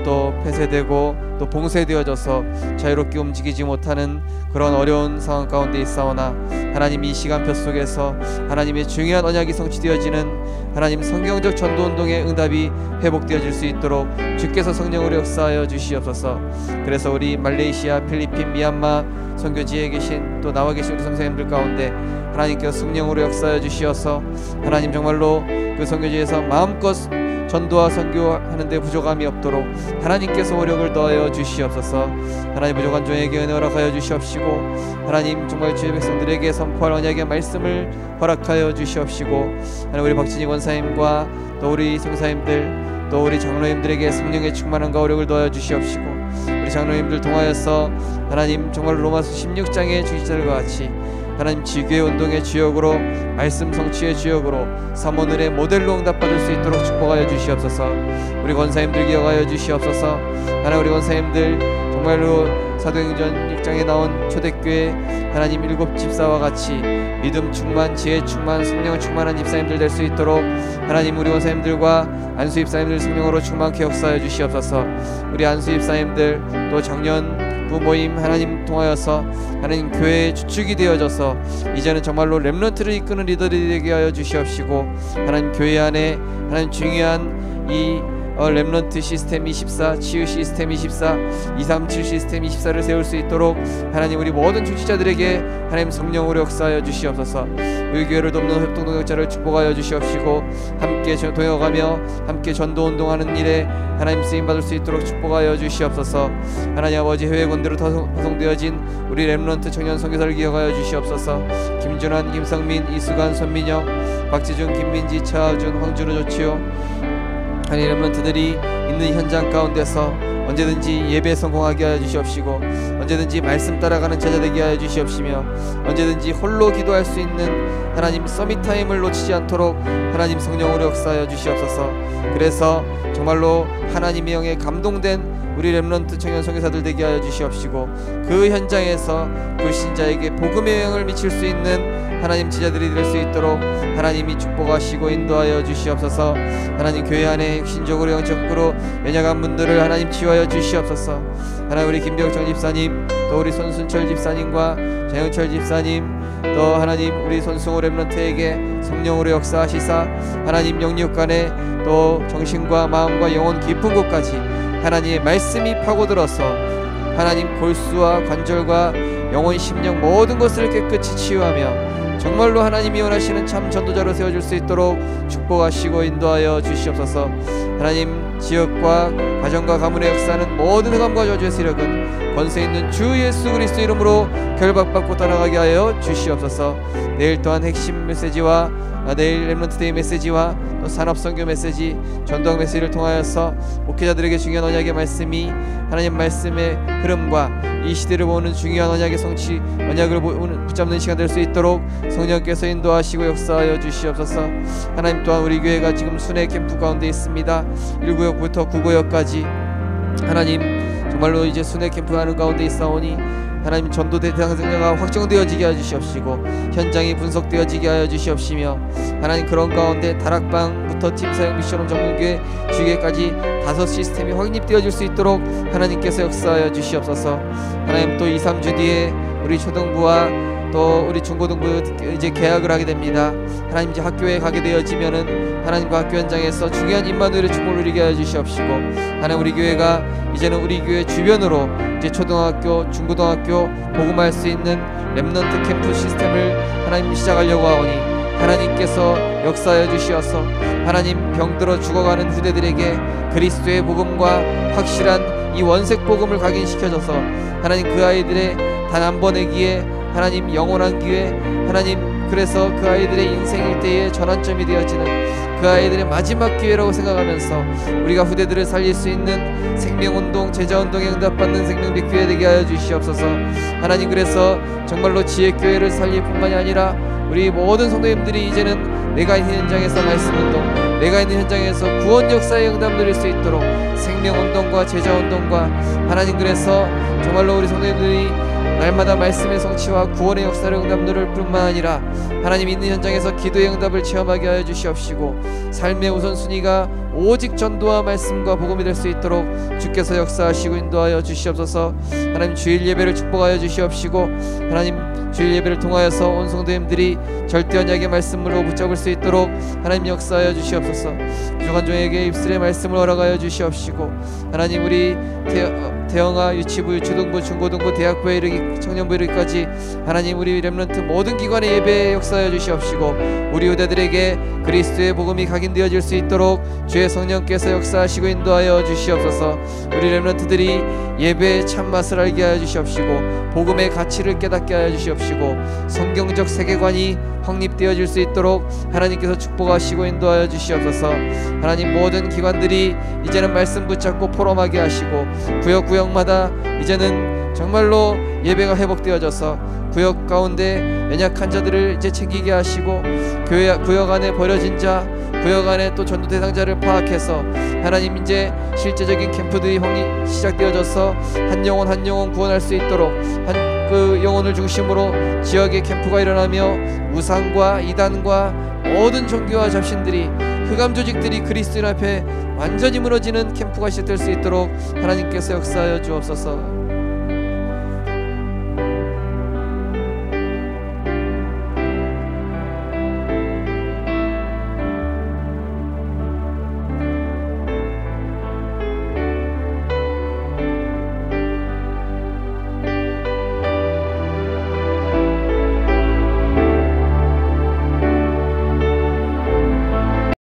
또 폐쇄되고 또 봉쇄되어져서 자유롭게 움직이지 못하는 그런 어려운 상황 가운데 있사오나, 하나님 이 시간표 속에서 하나님의 중요한 언약이 성취되어지는 하나님 성경적 전도운동의 응답이 회복되어질 수 있도록 주께서 성령으로 역사하여 주시옵소서. 그래서 우리 말레이시아, 필리핀, 미얀마 선교지에 계신 또 나와 계신 우리 선생님들 가운데 하나님께서 성령으로 역사하여 주시어서 하나님 정말로 그 선교지에서 마음껏 전도와 선교하는 데 부족함이 없도록 하나님께서 오력을 더하여 주시옵소서. 하나님 부족한 종에게 은혜 허락하여 주시옵시고, 하나님 정말 주의 백성들에게 선포할 언약의 말씀을 허락하여 주시옵시고, 하나님 우리 박진희 권사님과 또 우리 성사님들 또 우리 장로님들에게 성령의 충만함과 오력을 더하여 주시옵시고, 우리 장로님들 통하여서 하나님 정말 로마서 16장의 주기자들과 같이 하나님 지교회 운동의 주역으로, 말씀 성취의 주역으로, 사모늘의 모델로 응답받을 수 있도록 축복하여 주시옵소서. 우리 권사님들 기억하여 주시옵소서. 하나님 우리 권사님들 정말로 사도행전 6장에 나온 초대교회 하나님 7 집사와 같이 믿음 충만, 지혜 충만, 성령 충만한 집사님들 될 수 있도록 하나님 우리 권사님들과 안수 집사님들 성령으로 충만케 역사하여 주시옵소서. 우리 안수 집사님들 또 작년 부모임 하나님 통하여서 하나님 교회의 주축이 되어져서 이제는 정말로 렘넌트를 이끄는 리더들이 되게 하여 주시옵시고, 하나님 교회 안에 하나님 중요한 이 렘넌트 시스템 24, 치유 시스템 24, 237 시스템 24를 세울 수 있도록 하나님 우리 모든 중지자들에게 하나님 성령으로 역사하여 주시옵소서. 우리 교회를 돕는 협동동역자를 축복하여 주시옵시고, 함께 동역하며 함께 전도운동하는 일에 하나님 쓰임받을 수 있도록 축복하여 주시옵소서. 하나님 아버지, 해외 군대로 파송되어진 우리 렘넌트 청년 선교사를 기억하여 주시옵소서. 김준환, 김성민, 이수관, 손민영, 박지준, 김민지, 차하준, 황준우 조치호 하나님 렘넌트들이 있는 현장 가운데서 언제든지 예배에 성공하게 하여 주시옵시고, 언제든지 말씀 따라가는 제자 되게 하여 주시옵시며, 언제든지 홀로 기도할 수 있는 하나님 서밋 타임을 놓치지 않도록 하나님 성령으로 역사하여 주시옵소서. 그래서 정말로 하나님의 영에 감동된 우리 렘넌트 청년 선교사들 되게 하여 주시옵시고, 그 현장에서 불신자에게 복음의 영향을 미칠 수 있는 하나님 지자들이 될 수 있도록 하나님이 축복하시고 인도하여 주시옵소서. 하나님 교회 안에 핵심적으로 영적으로 연약한 분들을 하나님 치유하여 주시옵소서. 하나님 우리 김병정 집사님, 또 우리 손순철 집사님과 장영철 집사님, 또 하나님 우리 손승호 렘넌트에게 성령으로 역사하시사 하나님 영육 간에 또 정신과 마음과 영혼 깊은 곳까지 하나님의 말씀이 파고들어서 하나님 골수와 관절과 영혼, 심령 모든 것을 깨끗이 치유하며 정말로 하나님이 원하시는 참 전도자로 세워줄 수 있도록 축복하시고 인도하여 주시옵소서. 하나님 지역과 가정과 가문의 역사는 모든 흑암과 저주의 세력은 권세 있는 주 예수 그리스도 이름으로 결박받고 떠나가게 하여 주시옵소서. 내일 또한 핵심 메시지와 내일 렘넌트 데이 메시지와 또 산업선교 메시지, 전도학 메시지를 통하여서 목회자들에게 중요한 언약의 말씀이 하나님 말씀의 흐름과 이 시대를 보는 중요한 언약의 성취, 언약을 붙잡는 시간 될 수 있도록 성령께서 인도하시고 역사하여 주시옵소서. 하나님 또한 우리 교회가 지금 순회 캠프 가운데 있습니다. 1구역부터 9구역까지 하나님 정말로 이제 순회 캠프 하는 가운데 있사오니 하나님 전도 대상자가 확정되어지게 하여 주시옵시고, 현장이 분석되어지게 하여 주시옵시며, 하나님 그런 가운데 다락방부터 팀사역 미션홈 전문교회 주교회까지 5 시스템이 확립되어질 수 있도록 하나님께서 역사하여 주시옵소서. 하나님 또 2, 3주 뒤에 우리 초등부와 또 우리 중고등부 이제 개학을 하게 됩니다. 하나님 이제 학교에 가게 되어지면은 하나님과 학교 현장에서 중요한 임마누엘의 축복을 누리게 하여 주시옵시고, 하나님 우리 교회가 이제는 우리 교회 주변으로 이제 초등학교, 중고등학교 복음할 수 있는 렘넌트 캠프 시스템을 하나님 시작하려고 하오니 하나님께서 역사하여 주시어서 하나님 병들어 죽어가는 후대들에게 그리스도의 복음과 확실한 이 원색 복음을 각인시켜줘서 하나님 그 아이들의 단 한 번의 기회, 하나님 영원한 기회, 하나님 그래서 그 아이들의 인생 일대의 전환점이 되어지는 그 아이들의 마지막 기회라고 생각하면서 우리가 후대들을 살릴 수 있는 생명운동, 제자운동에 응답받는 생명비 교회 되게 하여 주시옵소서. 하나님 그래서 정말로 지혜교회를 살릴 뿐만이 아니라 우리 모든 성도님들이 이제는 내가 있는 현장에서 말씀운동, 내가 있는 현장에서 구원 역사의 응답을 누릴 수 있도록 생명운동과 제자운동과 하나님 그래서 정말로 우리 성도님들이 날마다 말씀의 성취와 구원의 역사를 응답 누릴 뿐만 아니라 하나님 있는 현장에서 기도의 응답을 체험하게 하여 주시옵시고, 삶의 우선순위가 오직 전도와 말씀과 복음이 될 수 있도록 주께서 역사하시고 인도하여 주시옵소서. 하나님 주일 예배를 축복하여 주시옵시고, 하나님 주일 예배를 통하여서 온 성도님들이 절대 언약의 말씀으로 붙잡을 수 있도록 하나님 역사하여 주시옵소서. 부족한 종에게 입술의 말씀을 허락하여 주시옵시고, 하나님 우리 대형아, 유치부, 유초등부, 중고등부, 대학부에 이르기, 청년부에 이르기까지 하나님 우리 렘넌트 모든 기관의 예배에 역사하여 주시옵시고, 우리 후대들에게 그리스도의 복음이 각인되어질 수 있도록 주의 성령께서 역사하시고 인도하여 주시옵소서. 우리 렘넌트들이 예배의 참맛을 알게 하여 주시옵시고, 복음의 가치를 깨닫게 하여 주시옵시고, 성경적 세계관이 확립되어질 수 있도록 하나님께서 축복하시고 인도하여 주시옵소서. 하나님 모든 기관들이 이제는 말씀 붙잡고 포럼하게 하시고, 구역구역마다 이제는 정말로 예배가 회복되어져서 구역 가운데 연약한 자들을 이제 챙기게 하시고, 교회 구역 안에 버려진 자, 구역 안에 또 전도 대상자를 파악해서 하나님 이제 실제적인 캠프들이 시작되어져서 한 영혼 한 영혼 구원할 수 있도록 그 영혼을 중심으로 지역의 캠프가 일어나며 우상과 이단과 모든 종교와 잡신들이 흑암 조직들이 그리스도인 앞에 완전히 무너지는 캠프가 시작될 수 있도록 하나님께서 역사하여 주옵소서.